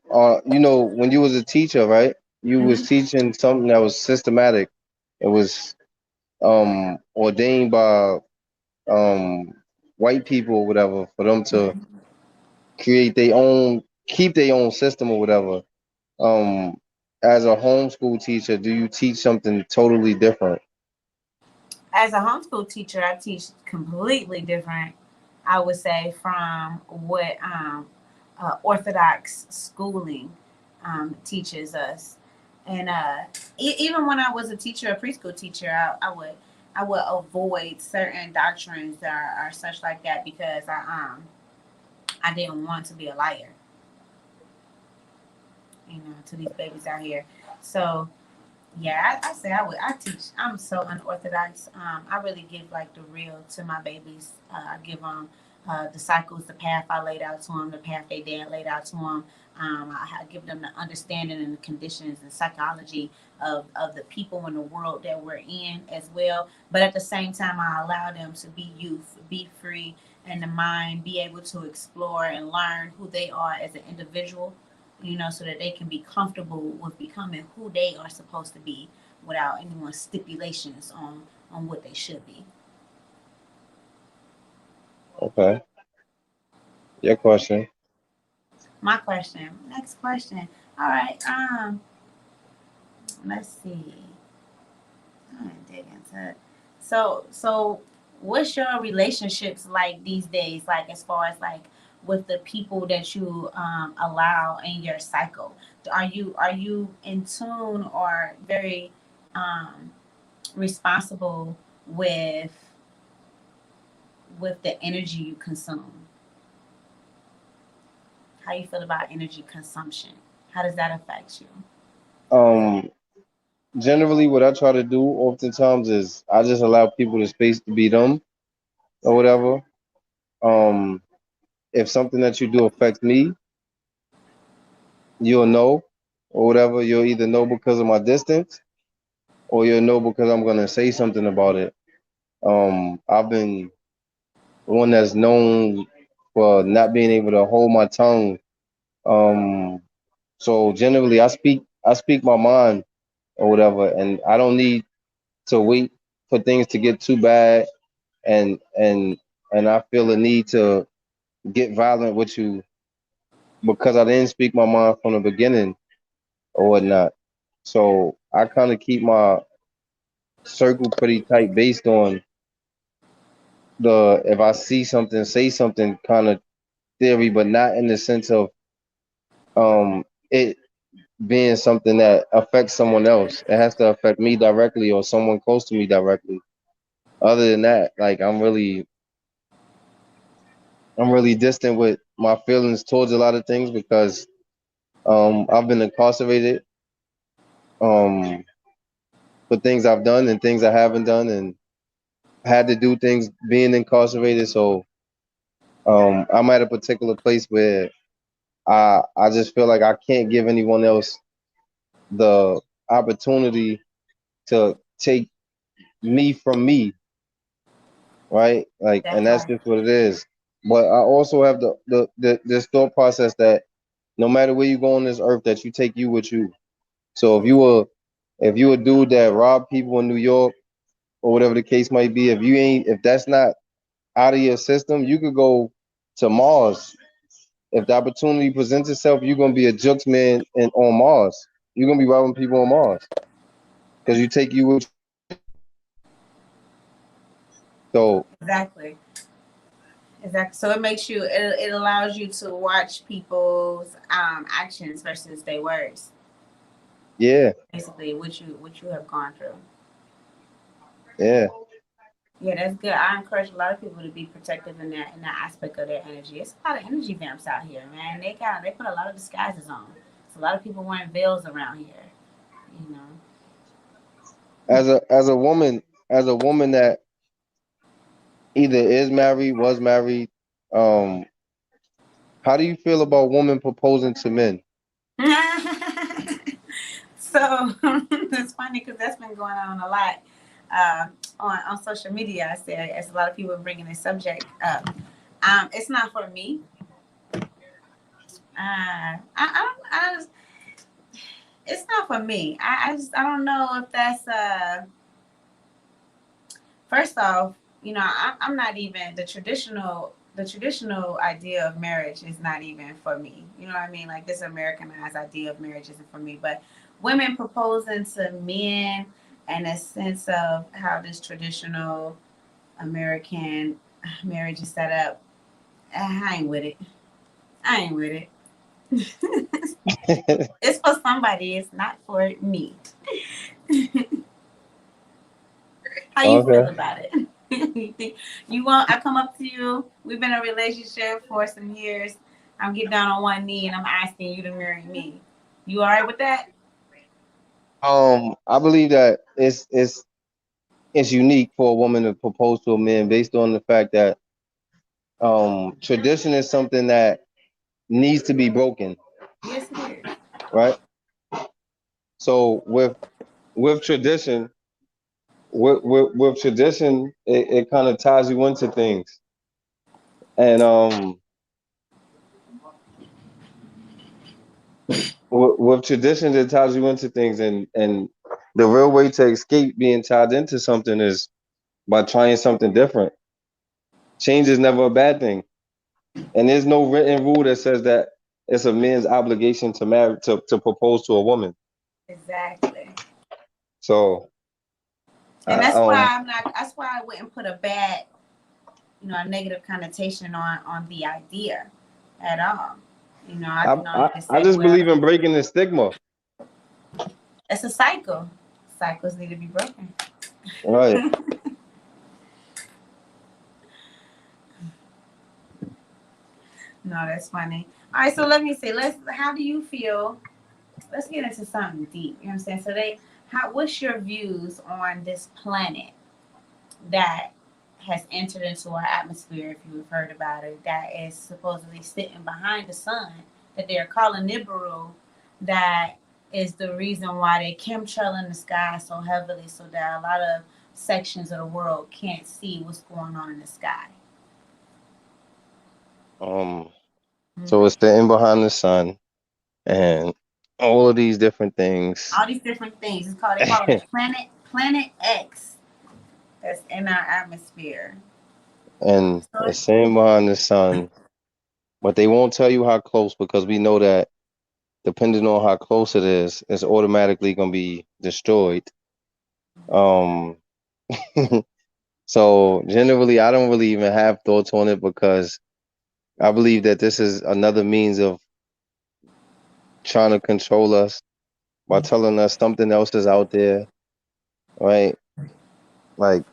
you was a teacher, right? You was Hmm. teaching something that was systematic. It was ordained by um white people or whatever for them to create their own, keep their own system or whatever. Um, as a homeschool teacher, do you teach something totally different? As a homeschool teacher, I teach completely different, I would say, from what Orthodox schooling teaches us. And even when I was a teacher, a preschool teacher, I would avoid certain doctrines that are such like that, because I didn't want to be a liar, to these babies out here. So Yeah, I say I would. I teach. I'm so unorthodox. I really give like the real to my babies. I give them the cycles, the path I laid out to them, the path they dad laid out to them. I give them the understanding and the conditions and psychology of the people in the world that we're in as well. But at the same time, I allow them to be youth, be free in the mind, be able to explore and learn who they are as an individual, so that they can be comfortable with becoming who they are supposed to be without anyone's stipulations on what they should be. Okay. Your question. My question. Next question. All right. Let's see. I'm gonna dig into it. So what's your relationships like these days? Like as far as like with the people that you allow in your cycle, are you in tune or very responsible with the energy you consume? How you feel about energy consumption? How does that affect you? Um, Generally, what I try to do oftentimes is I just allow people the space to be them or whatever. Um, if something that you do affects me, you'll know or whatever. You'll either know because of my distance or you'll know because I'm gonna say something about it. I've been one that's known for not being able to hold my tongue. Um, so generally, I speak my mind or whatever, and I don't need to wait for things to get too bad, and and and I feel a need to get violent with you because I didn't speak my mind from the beginning or whatnot. So I kind of keep my circle pretty tight based on the if I see something, say something kind of theory, but not in the sense of it being something that affects someone else. It has to affect me directly or someone close to me directly. Other than that, like I'm really distant with my feelings towards a lot of things because I've been incarcerated um for things I've done and things I haven't done and had to do things being incarcerated. So I'm at a particular place where I just feel like I can't give anyone else the opportunity to take me from me, right? Like, and That's that's right. just what it is. But I also have the this thought process that no matter where you go on this earth, that you take you with you. So if you a dude that rob people in New York or whatever the case might be, if that's not out of your system, you could go to Mars. If the opportunity presents itself, you're gonna be a jukes man on Mars. You're gonna be robbing people on Mars because you take you with you. So Exactly. Exactly. So it makes you. It allows you to watch people's actions versus their words. yeah, Basically, what you have gone through. yeah. Yeah, that's good. I encourage a lot of people to be protective in that aspect of their energy. It's a lot of energy vamps out here, man. They put a lot of disguises on. It's a lot of people wearing veils around here. You know. As a woman that either is married, was married, um, how do you feel about women proposing to men? So it's funny because that's been going on a lot uh, on social media. I said as a lot of people are bringing this subject up. It's not for me. It's not for me. I don't know if that's first off, I'm not even the traditional idea of marriage is not even for me. You know what I mean? Like this Americanized idea of marriage isn't for me. But women proposing to men and a sense of how this traditional American marriage is set up, I ain't with it. I ain't with it. It's for somebody. It's not for me. How you feel Okay. about it? You think you want? I come up to you. We've been in a relationship for some years. I'm getting down on one knee and I'm asking you to marry me. You all right with that? I believe that it's unique for a woman to propose to a man based on the fact that tradition is something that needs to be broken, Yes, it is. right? So with tradition, with tradition, it kind of ties you into things, and with tradition, it ties you into things, and the real way to escape being tied into something is by trying something different. Change is never a bad thing. And there's no written rule that says that it's a man's obligation to marry to propose to a woman. Exactly. So And that's why I'm not. That's why I wouldn't put a bad, a negative connotation on the idea at all. I can only just I say, just well, believe in breaking the stigma. it's a cycle. Cycles need to be broken. Right. No, that's funny. All right, so let me see. How do you feel? Let's get into something deep. You know what I'm saying? So what's your views on this planet that has entered into our atmosphere, if you've heard about it, that is supposedly sitting behind the sun, that they're calling Nibiru, that is the reason why they chemtrail the sky so heavily, so that a lot of sections of the world can't see what's going on in the sky. So it's sitting behind the sun and all of these different things. All these different things. They call it Planet X that's in our atmosphere. And it's sitting behind the sun. But they won't tell you how close because we know that depending on how close it is, it's automatically gonna be destroyed. So generally I don't really even have thoughts on it because I believe that this is another means of trying to control us by telling us something else is out there, right? Like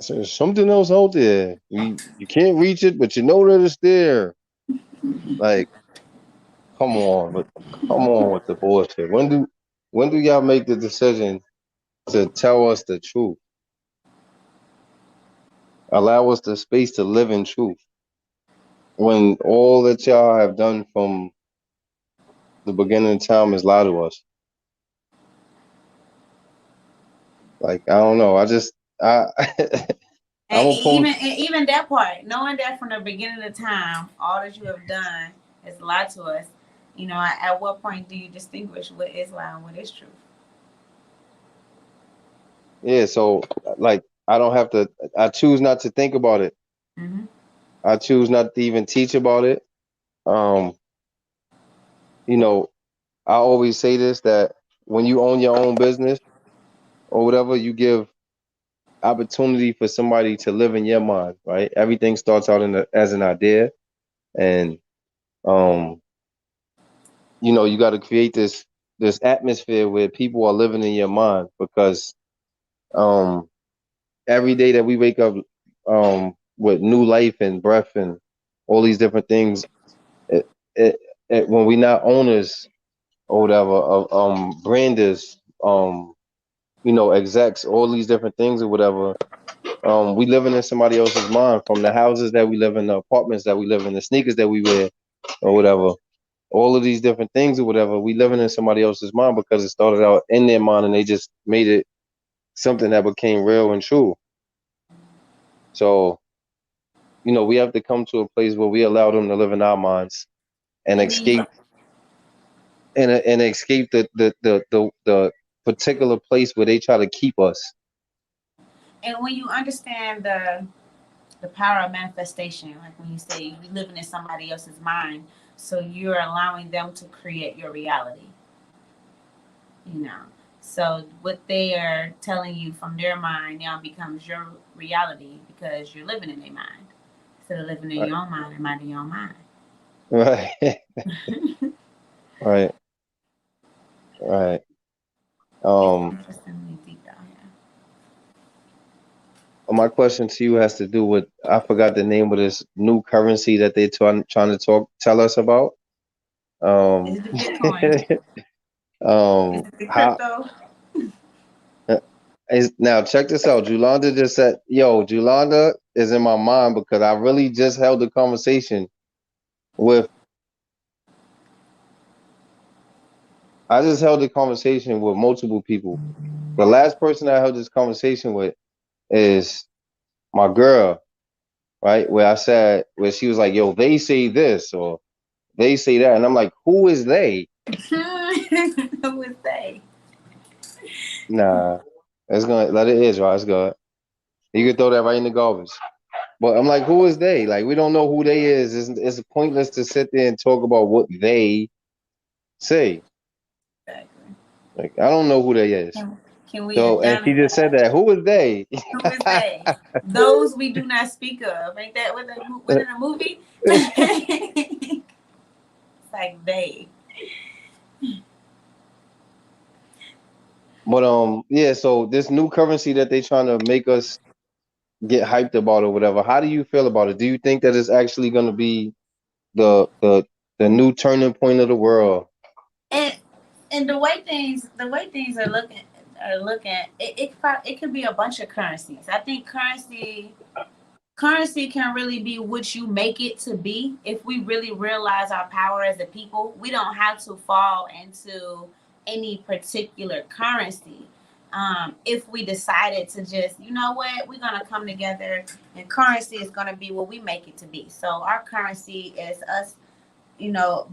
there's something else out there. You can't reach it, but you know that it's there. Like, come on, with the bullshit. When do y'all make the decision to tell us the truth? Allow us the space to live in truth. When all that y'all have done from the beginning of time is lie to us. Like, I don't know. I And even that part, knowing that from the beginning of time, all that you have done is lied to us. At what point do you distinguish what is lie and what is truth? Yeah, so like I don't have to. I choose not to think about it. Mm-hmm. I choose not to even teach about it. I always say this, that when you own your own business or whatever, you give opportunity for somebody to live in your mind, right? Everything starts out as an idea, and you got to create this atmosphere where people are living in your mind because every day that we wake up with new life and breath and all these different things, it, it, when we're not owners or whatever of branders, execs, all these different things or whatever, we living in somebody else's mind, from the houses that we live in, the apartments that we live in, the sneakers that we wear or whatever, all of these different things or whatever, we living in somebody else's mind because it started out in their mind and they just made it something that became real and true. So, we have to come to a place where we allow them to live in our minds and escape and escape the particular place where they try to keep us. And when you understand the power of manifestation, like when you say you're living in somebody else's mind, so you're allowing them to create your reality. So what they are telling you from their mind now becomes your reality because you're living in their mind instead of living in your own mind and minding your own mind. Right. Right. My question to you has to do with, I forgot the name of this new currency that they're trying to tell us about. Is it the Bitcoin? Is it the crypto? Now check this out. Julanda just said, "Yo, Julanda is in my mind because I really just held a conversation with. I just held a conversation with multiple people. The last person I held this conversation with is my girl, right? Where she was like, "Yo, they say this or they say that," and I'm like, "Who is they?" Who is they? Nah, it's gonna let it is, right? It's good. You can throw that right in the garbage. But I'm like, who is they? Like, we don't know who they is. It's pointless to sit there and talk about what they say. Exactly. Like, I don't know who they is. Can we So, and she just said that. Who is they? Who is they? Those we do not speak of. Ain't that what in a movie? It's like they. But yeah. So this new currency that they trying to make us get hyped about or whatever. How do you feel about it? Do you think that it's actually going to be the new turning point of the world? And the way things are looking it could be a bunch of currencies. I think currency can really be what you make it to be. If we really realize our power as a people, we don't have to fall into any particular currency. If we decided to just, you know what, we're going to come together and currency is going to be what we make it to be. So our currency is us,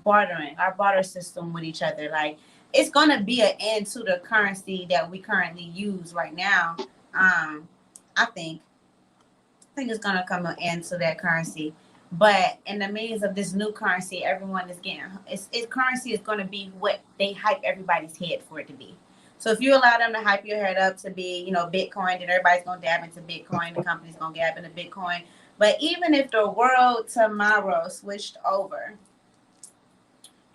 bartering, our barter system with each other. Like, it's going to be an end to the currency that we currently use right now. I think it's going to come an end to that currency. But in the means of this new currency, everyone is getting, currency is going to be what they hype everybody's head for it to be. So if you allow them to hype your head up to be, Bitcoin, then everybody's going to dab into Bitcoin. The company's going to dab into Bitcoin. But even if the world tomorrow switched over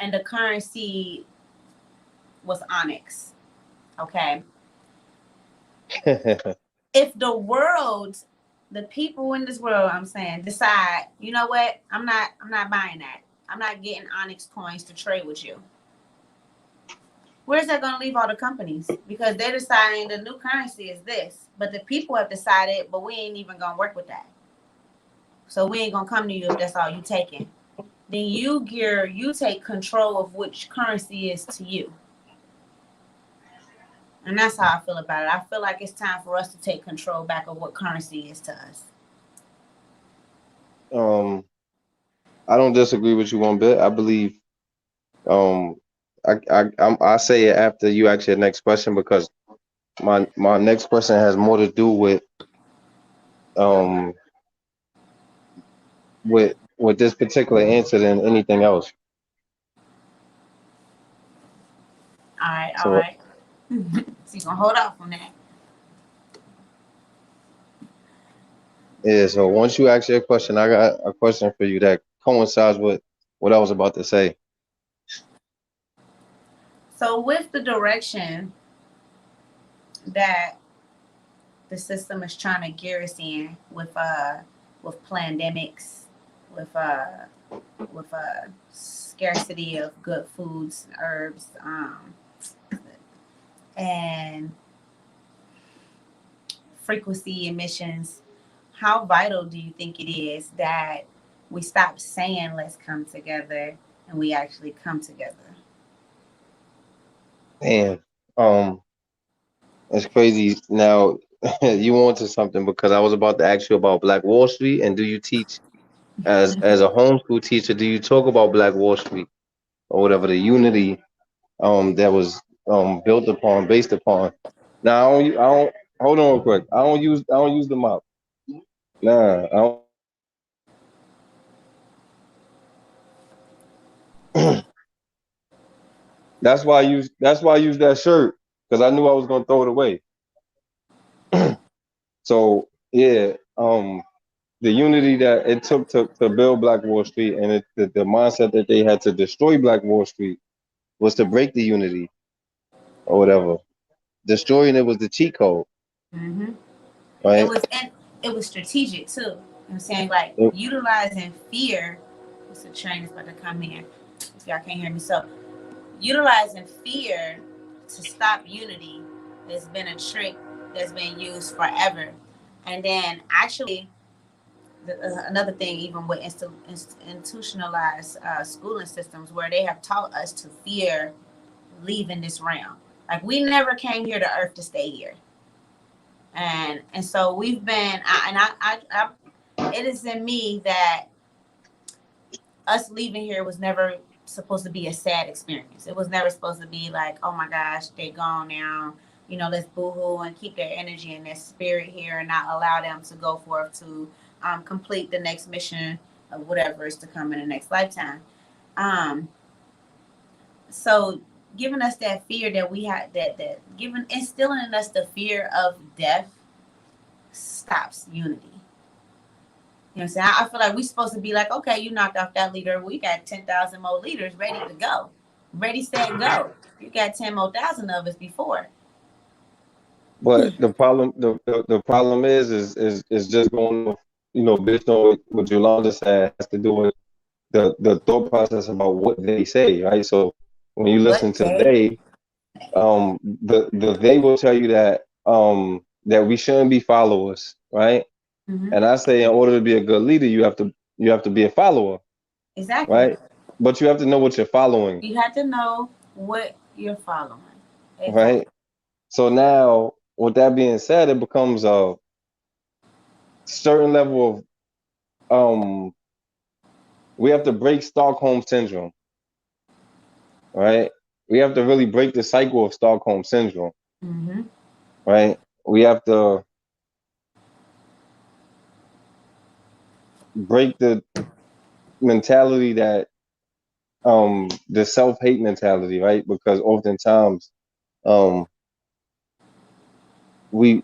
and the currency was Onyx, okay? If the people in this world, I'm saying, decide, you know what, I'm not buying that. I'm not getting Onyx coins to trade with you. Where's that going to leave all the companies? Because they're deciding the new currency is this, but the people have decided, but we ain't even going to work with that. So we ain't going to come to you if that's all you taking. Then you take control of which currency is to you. And that's how I feel about it. I feel like it's time for us to take control back of what currency is to us. I don't disagree with you one bit. I believe I say it after you ask your next question because my next question has more to do with with this particular answer than anything else. All right. So you're gonna hold off on that. Yeah, so once you ask your question, I got a question for you that coincides with what I was about to say. So with the direction that the system is trying to gear us in with pandemics, with scarcity of good foods, herbs, and frequency emissions, how vital do you think it is that we stop saying let's come together and we actually come together? Man, it's crazy. Now you on to something because I was about to ask you about Black Wall Street, and do you teach as a homeschool teacher? Do you talk about Black Wall Street or whatever the unity that was based upon? Now I don't hold on real quick. I don't use the mop. Nah, I don't. That's why I use that shirt because I knew I was gonna throw it away. So yeah, the unity that it took to build Black Wall Street and the mindset that they had to destroy Black Wall Street was to break the unity or whatever. Destroying it was the cheat code. Mm-hmm. Right? It was strategic too. You know what I'm saying? Like utilizing fear. It's a train that's about to come in. If y'all can't hear me. So utilizing fear to stop unity has been a trick that's been used forever. And then actually, another thing, even with institutionalized schooling systems, where they have taught us to fear leaving this realm. Like, we never came here to Earth to stay here, and so we've been. It is in me that us leaving here was never supposed to be a sad experience. It was never supposed to be like, oh my gosh, they're gone now. You know, let's boohoo and keep their energy and their spirit here and not allow them to go forth to complete the next mission of whatever is to come in the next lifetime. So giving us that fear that we had, that giving, instilling in us the fear of death stops unity. You know what I'm saying? I feel like we're supposed to be like, okay, you knocked off that leader. We got 10,000 more leaders ready to go. Ready, set, go. You got 10 more thousand of us before. But the problem is just going off, based on what Yolanda said, has to do with the thought process about what they say, right? So when you listen to they will tell you that that we shouldn't be followers, right? Mm-hmm. And I say, in order to be a good leader, you have to be a follower. Exactly. Right? But you have to know what you're following. You have to know what you're following. Exactly. Right? So now, with that being said, it becomes a certain level of we have to break Stockholm syndrome. Right? We have to really break the cycle of Stockholm syndrome. Mm-hmm. Right? We have to break the mentality that the self-hate mentality, right? Because oftentimes we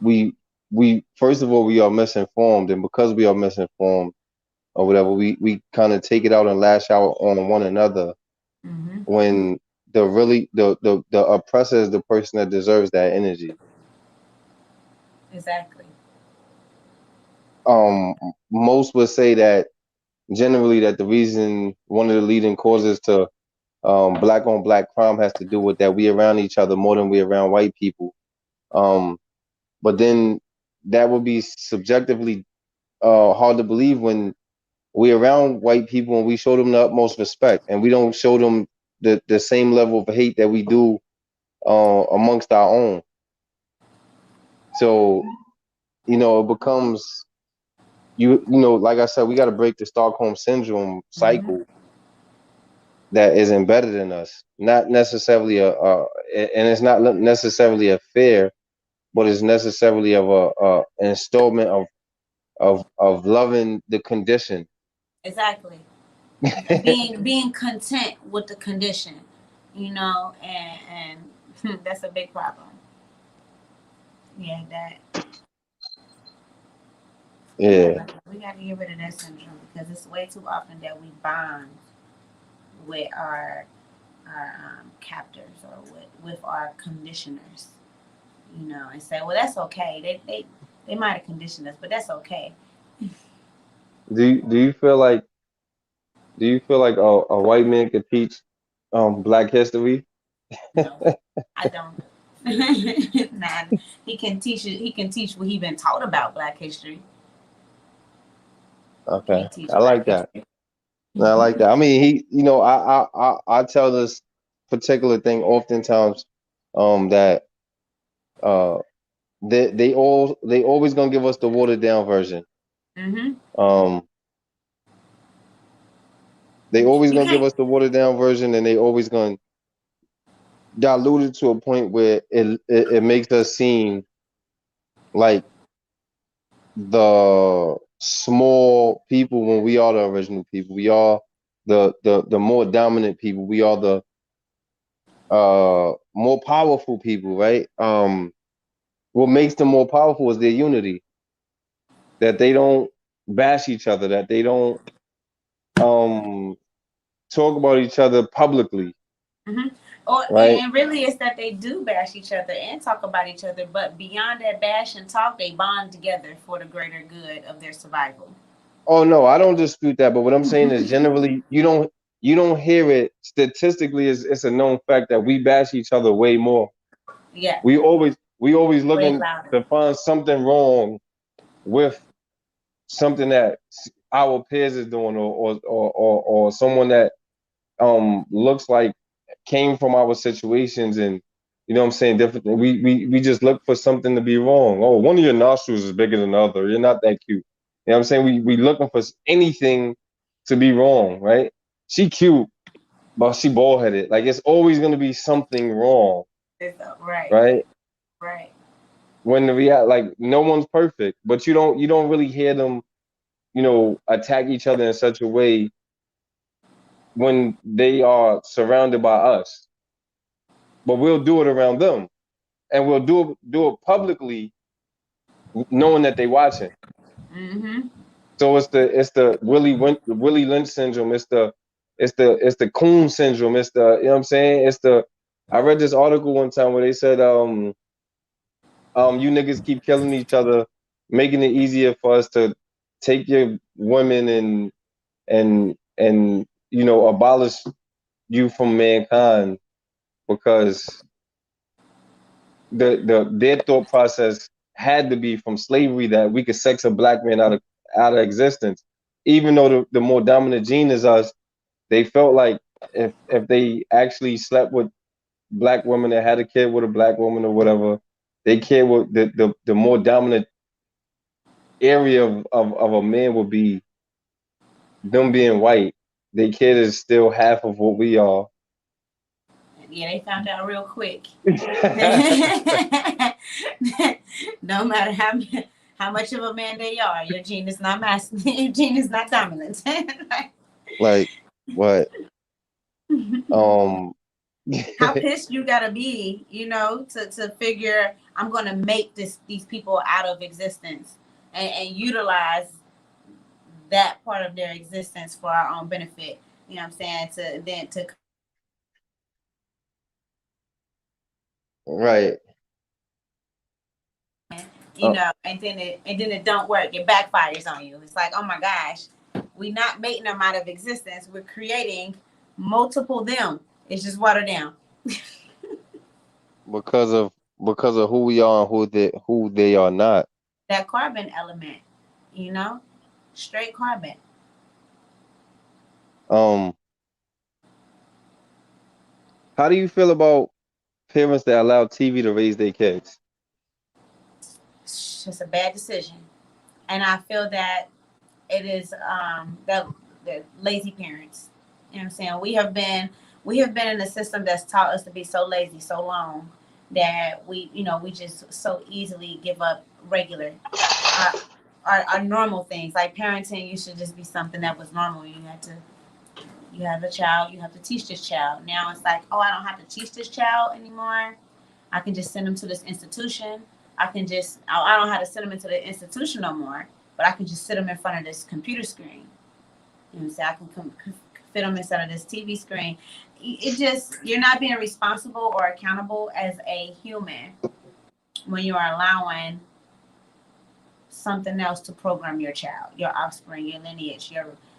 first of all, we are misinformed, and because we are misinformed or whatever, we kind of take it out and lash out on one another. Mm-hmm. When the oppressor is the person that deserves that energy. Exactly. Most would say that generally that the reason, one of the leading causes to black on black crime has to do with that we around each other more than we around white people. But then that would be subjectively hard to believe when we around white people and we show them the utmost respect, and we don't show them the same level of hate that we do amongst our own. So, it becomes, like I said, we got to break the Stockholm syndrome cycle. Mm-hmm. That is embedded in us, not necessarily and it's not necessarily a fear, but it's necessarily of a installment of loving the condition. Exactly. being content with the condition, and that's a big problem. Yeah, Yeah. We got to get rid of that syndrome, because it's way too often that we bond with our captors or with our conditioners, and say, well, that's okay. They might have conditioned us, but that's okay. Do you feel like a white man could teach Black history? No, I don't. Nah, he can teach it. He can teach what he been taught about Black history. Okay, I like that. I like that. I mean, I tell this particular thing oftentimes that they always gonna give us the watered down version. Mm-hmm. They always gonna give us the watered down version, and they always gonna dilute it to a point where it makes us seem like the small people when we are the original people. We are the more dominant people. We are the more powerful people, right? What makes them more powerful is their unity. That they don't bash each other, that they don't talk about each other publicly. Mm-hmm. Right? And really it's that they do bash each other and talk about each other, but beyond that bash and talk, they bond together for the greater good of their survival. Oh no, I don't dispute that, but what I'm saying is generally you don't you don't hear it statistically. It's a known fact that we bash each other way more. Yeah. We always Way looking louder. to find something wrong with something that our peers is doing, or someone that looks like came from our situations, and you know what I'm saying, different. We just look for something to be wrong. Oh, one of your nostrils is bigger than the other. You're not that cute. You know what I'm saying? We looking for anything to be wrong, right? She cute, but she bald headed. Like it's always gonna be something wrong, Right. right? Right. When the like no one's perfect, but you don't really hear them, you know, attack each other in such a way when they are surrounded by us. But we'll do it around them, and we'll do it publicly, knowing that they watching. Mm-hmm. So it's the Willie Lynch syndrome. It's the coon syndrome. It's the, you know what I'm saying. It's the, I read this article one time where they said you niggas keep killing each other, making it easier for us to take your women and you know, abolish you from mankind, because their thought process had to be from slavery that we could sex a black man out of existence. Even though the more dominant gene is us, they felt like if they actually slept with black women and had a kid with a black woman or whatever, they kid with the more dominant area of a man would be them being white. Their kid is still half of what we are. Yeah, they found out real quick. No matter how much of a man they are, your gene is not masculine. Your gene is not dominant. Like what? How pissed you gotta be, you know, to figure I'm gonna make these people out of existence and utilize that part of their existence for our own benefit. You know what I'm saying? To Right. you know, and then it don't work. It backfires on you. It's like, oh my gosh, we not making them out of existence. We're creating multiple them. It's just watered down. because of who we are and who they are not. That carbon element, you know, straight carbon. How do you feel about parents that allow TV to raise their kids? It's just a bad decision, and I feel that it is that the lazy parents. You know what I'm saying? We have been in a system that's taught us to be so lazy so long that we just so easily give up regular our normal things. Like parenting used to just be something that was normal. You have a child, you have to teach this child. Now it's like, oh, I don't have to teach this child anymore. I can just send them to this institution. I don't have to send them into the institution no more, but I can just sit them in front of this computer screen. You know what I'm saying? I can fit them inside of this TV screen. It just, you're not being responsible or accountable as a human when you are allowing something else to program your child, your offspring, your lineage.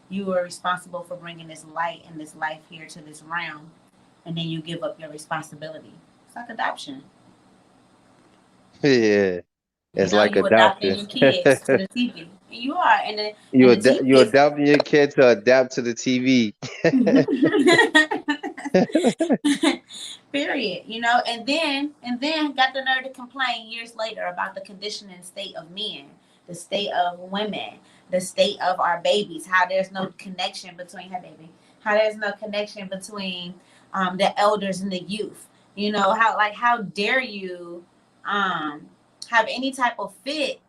You are responsible for bringing this light and this life here to this realm, and then you give up your responsibility. It's like adoption. Yeah, it's like You adopting adoption. your kids to the TV. You are, and the You TV adopting your kid to adapt to the TV. Period. You know, and then got the nerve to complain years later about the condition and state of men, the state of women, the state of our babies. How there's no connection between how there's no connection between the elders and the youth. You know, how dare you have any type of fit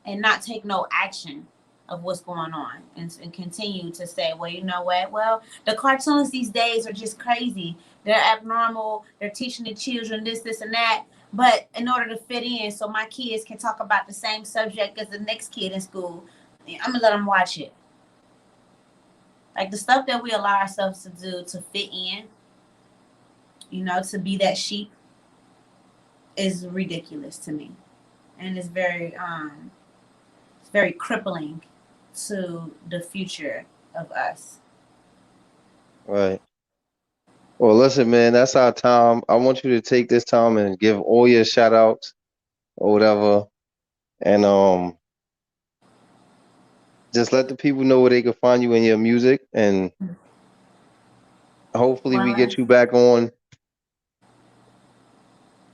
and not take no action of what's going on, and continue to say, well, you know what? Well, the cartoons these days are just crazy. They're abnormal. They're teaching the children this, and that. But in order to fit in, so my kids can talk about the same subject as the next kid in school, I'm gonna let them watch it. Like the stuff that we allow ourselves to do to fit in, you know, to be that sheep, is ridiculous to me, and it's very crippling to the future of us. Right. Well, listen, man, that's our time. I want you to take this time and give all your shout outs or whatever. And just let the people know where they can find you in your music, and hopefully we get you back on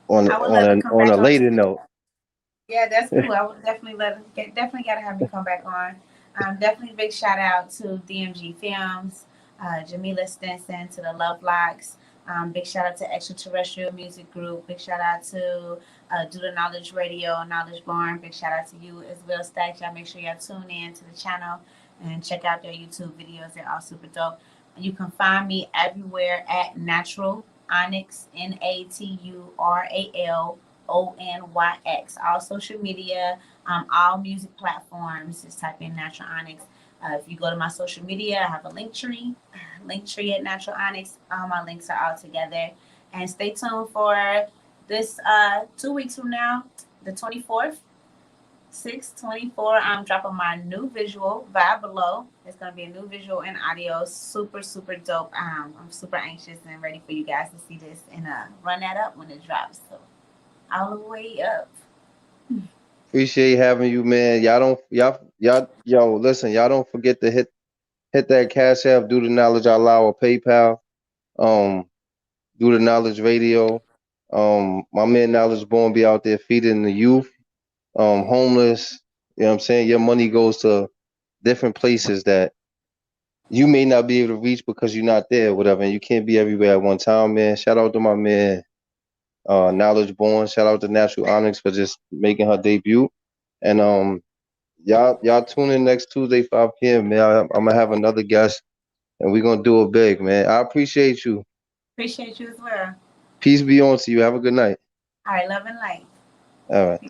I would love to come back a on. later note. Yeah, that's cool. I would definitely definitely gotta have you come back on. Definitely big shout out to DMG Films, Jamila Stinson, to the Love Locks. Big shout out to Extraterrestrial Music Group. Big shout out to Do the Knowledge Radio, Knowledge Barn. Big shout out to you as well, Staxx. Y'all make sure y'all tune in to the channel and check out their YouTube videos. They're all super dope. You can find me everywhere at Natural Onyx, NATURALONYX. All social media, all music platforms. Just type in Natural Onyx. If you go to my social media, I have a link tree at Natural Onyx. All my links are all together. And stay tuned for this 2 weeks from now, the 24th, 6/24. I'm dropping my new visual, Vibe Below. It's going to be a new visual and audio. Super, super dope. I'm super anxious and ready for you guys to see this and run that up when it drops. So, all the way up. Appreciate having you, man. Yo, listen, y'all don't forget to hit that Cash App, Do the Knowledge Allah, or PayPal. Do the Knowledge Radio. My man Knowledge Born be out there feeding the youth, homeless. You know what I'm saying? Your money goes to different places that you may not be able to reach because you're not there, whatever, and you can't be everywhere at one time, man. Shout out to my man Knowledge Born. Shout out to Natural Onyx for just making her debut. And y'all tune in next Tuesday, 5 p.m., man. I'm gonna have another guest and we're gonna do it big, man. I appreciate you. Appreciate you as well. Peace be on to you. Have a good night. All right, love and light. All right.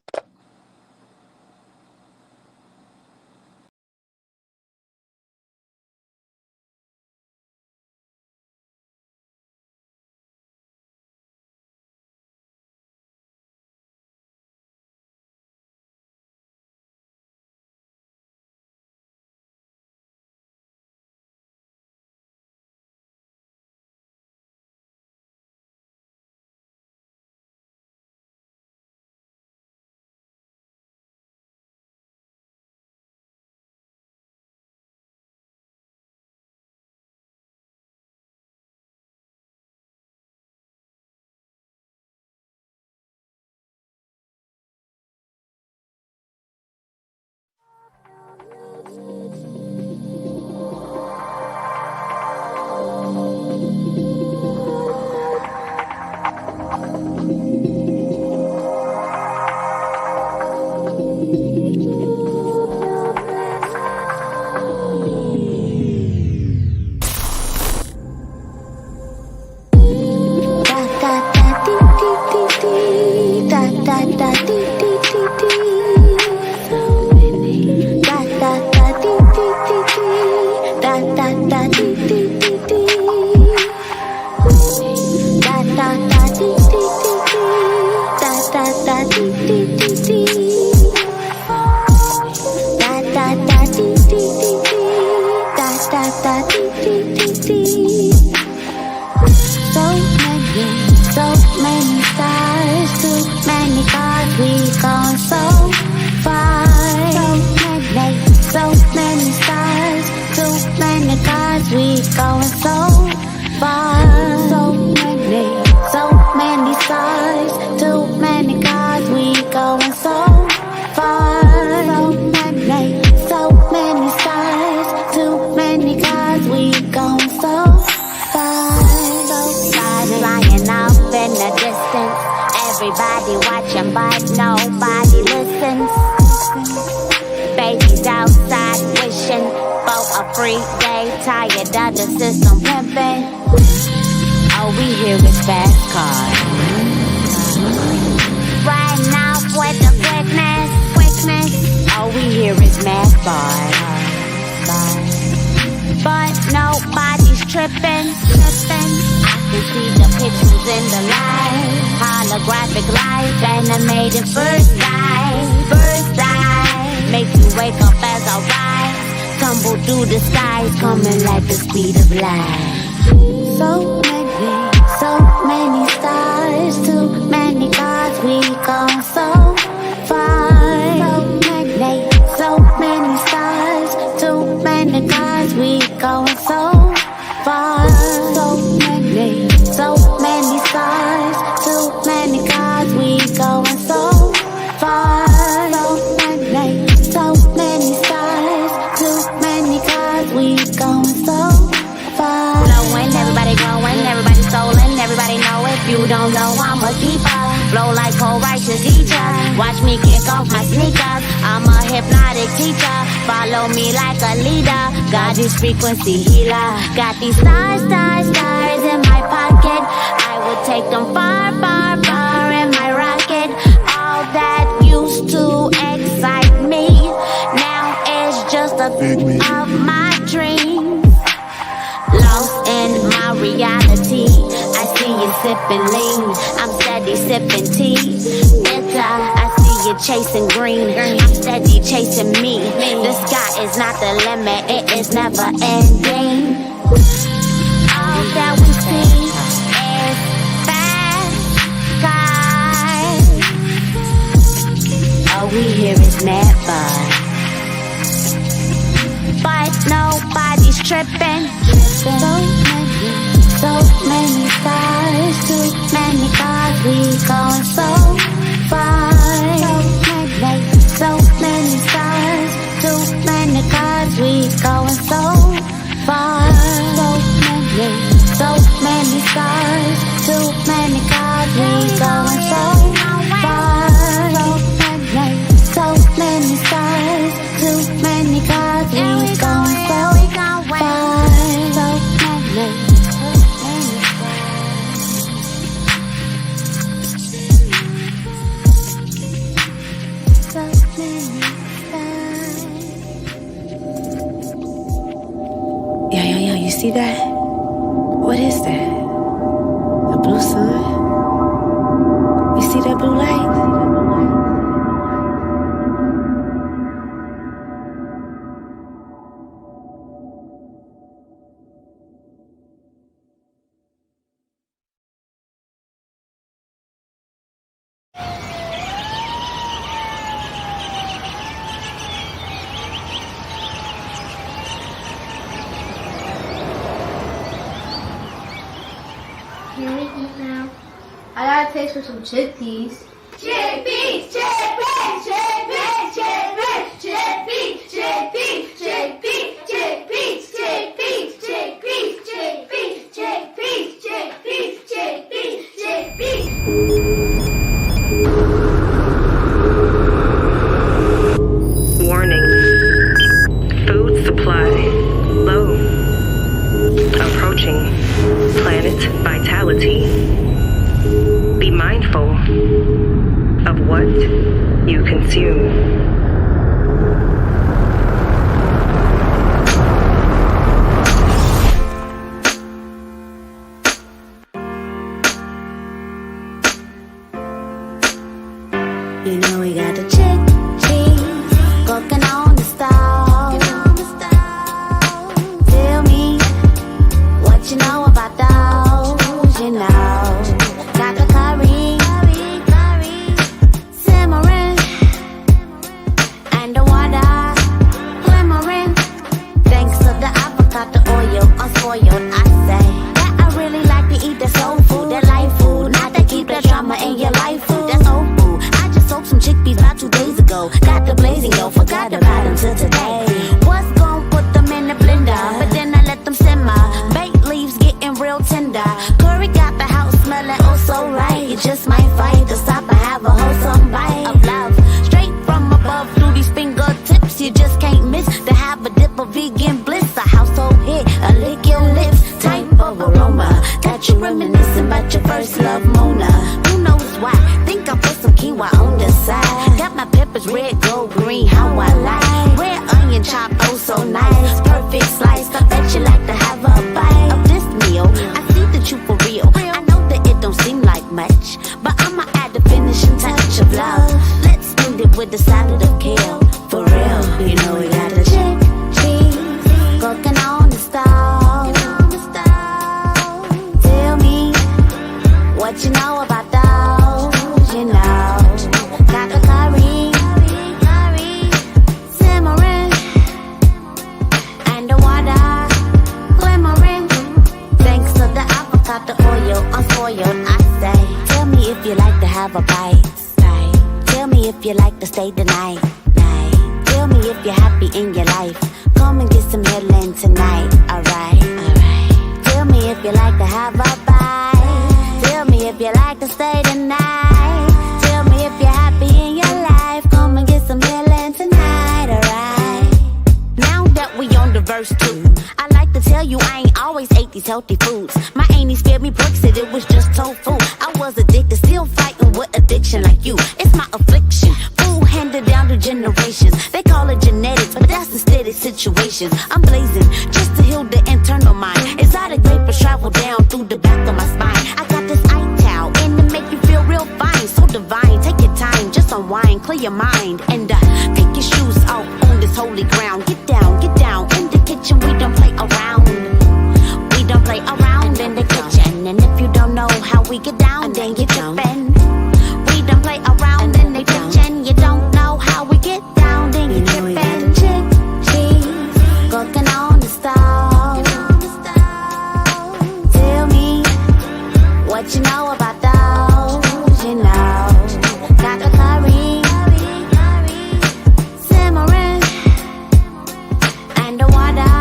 Everybody watching, but nobody listens. Babies outside wishing for a free day, tired of the system pimping. All we hear is fast cars, riding off with the quickness. All we hear is mad bars, but nobody's tripping. I can see the pictures in the light, holographic life, animated first eye, make you wake up as I rise, tumble through the skies, coming like the speed of light. So many stars, too many gods, we gone so far. So many stars, too many gods, we going so far. So many stars, too many gods, we going so far. So many stars, too many gods, we going so far. Blowing, everybody glowing, everybody stolen, everybody know if you don't know I'm a keeper. Flow like cold righteous teacher. Watch me kick off my sneakers. I'm a hypnotic teacher. Follow me like a leader. Got this frequency healer. Got these stars in my pocket. I would take them far in my rocket. All that used to excite me now is just a figment of my dreams. Lost in my reality. I see you sipping lean. I'm steady sipping tea. Bitter, I see you chasing green. I'm steady chasing me. The sky is not the limit. It is never ending. All that we see is fast skies. All we hear is mad buzz. But nobody's tripping. So many stars, too many cars, we going so far. So many stars, too many cars, we going so far. So many stars, too many cars, we going so far. So many stars, too many cars, we going so far. Yo, you see that? What is that? A blue sun? You see that blue light? I gotta taste for some chickpeas. Chickpeas, chickpeas, chickpeas, chickpeas, chickpeas, chickpeas, chickpeas, chickpeas, chickpeas, chickpeas, chickpeas, chickpeas, chickpeas, chickpeas, chickpeas. Warning. Food supply low. Approaching planet vitality. Be mindful of what you consume. You know we got the chickpeas cooking on the stove. Tell me what you know about those, you know. Got the curry simmering and the water glimmering. Thanks to the avocado oil, unspoiled, I say that I really like to eat that soul food, that life food, not to keep that drama in your life food. That's old food. I just soaked some chickpeas about 2 days ago. Got the blazing, yo, forgot about them till today. Was gon' put them in the blender, but then I let them simmer. Baked leaves getting real tender. Curry got the house smelling oh so right. You just might fight to stop and have a wholesome bite of love. Straight from above through these fingertips. You just can't miss to have a dip of vegan bliss. A household hit, a lick your lips type of aroma. Got you reminiscing about your first love, Mona. Who knows why? Think I put some quinoa on the side. Got my peppers red, gold, green, how I like. Red onion chopped oh so nice. Perfect slice. I bet you like to have a bite of this meal. I see that you for real. I know that it don't seem like much, but I'ma add the finishing touch of love. Let's end it with the salad of kale. For real, you know we got the chickpeas cooking on the stove. What you know about those, you know. Got the curry, simmering, and the water glimmering. Thanks to the avocado oil, unspoiled, I say. Tell me if you like to have a bite. Tell me if you like to stay the night. Tell me if you're happy in your life. Come and get some healing tonight, alright. Tell me if you like to have a bite. Tell me if you like to stay the night. Tell me if you're happy in your life. Come and get some healing tonight, alright. Now that we on the verse 2, I like to tell you I ain't always ate these healthy foods. My aunties fed me bricks, said it was just tofu. I was addicted, still fighting with addiction like you. It's my affliction, food handed down to generations. They call it genetics, but that's the steady situation. I'm blazing just to heal the internal mind. Exotic vapors travel down through the back of my spine. I got this ital in to make you feel real fine, so divine. Take your time, just unwind, clear your mind, and take your shoes off on this holy ground. Get down in the kitchen. We don't play around. We don't play around in the kitchen. And if you don't know how we get down, then you trippin'. We don't play around in the kitchen. You don't know how we get down, then you trippin'. Chickpeas cooking on the stove. Tell me what you know about those, you know. Got the curry, simmering, and the water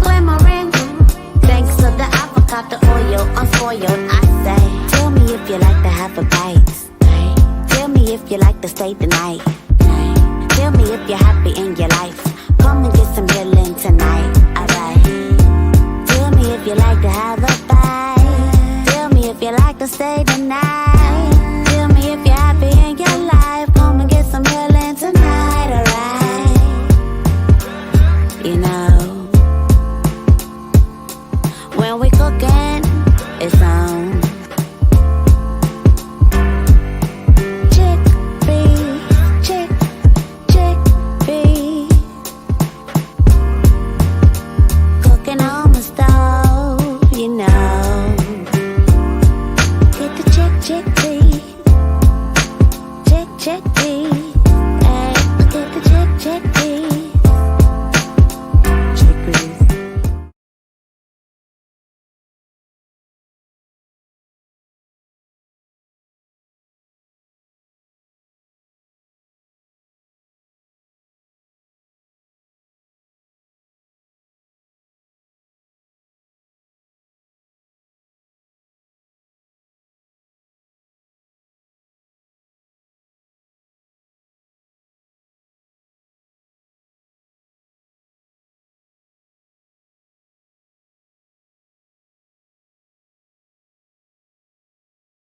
glimmering. Thanks to the avocado oil, unspoiled, I say. Tell me if you like to have a bite. Tell me if you like to stay the night. Tell me if you're happy in your life. Come and get some healing tonight, alright. Tell me if you like to have a bite. Tell me if you like to stay the night.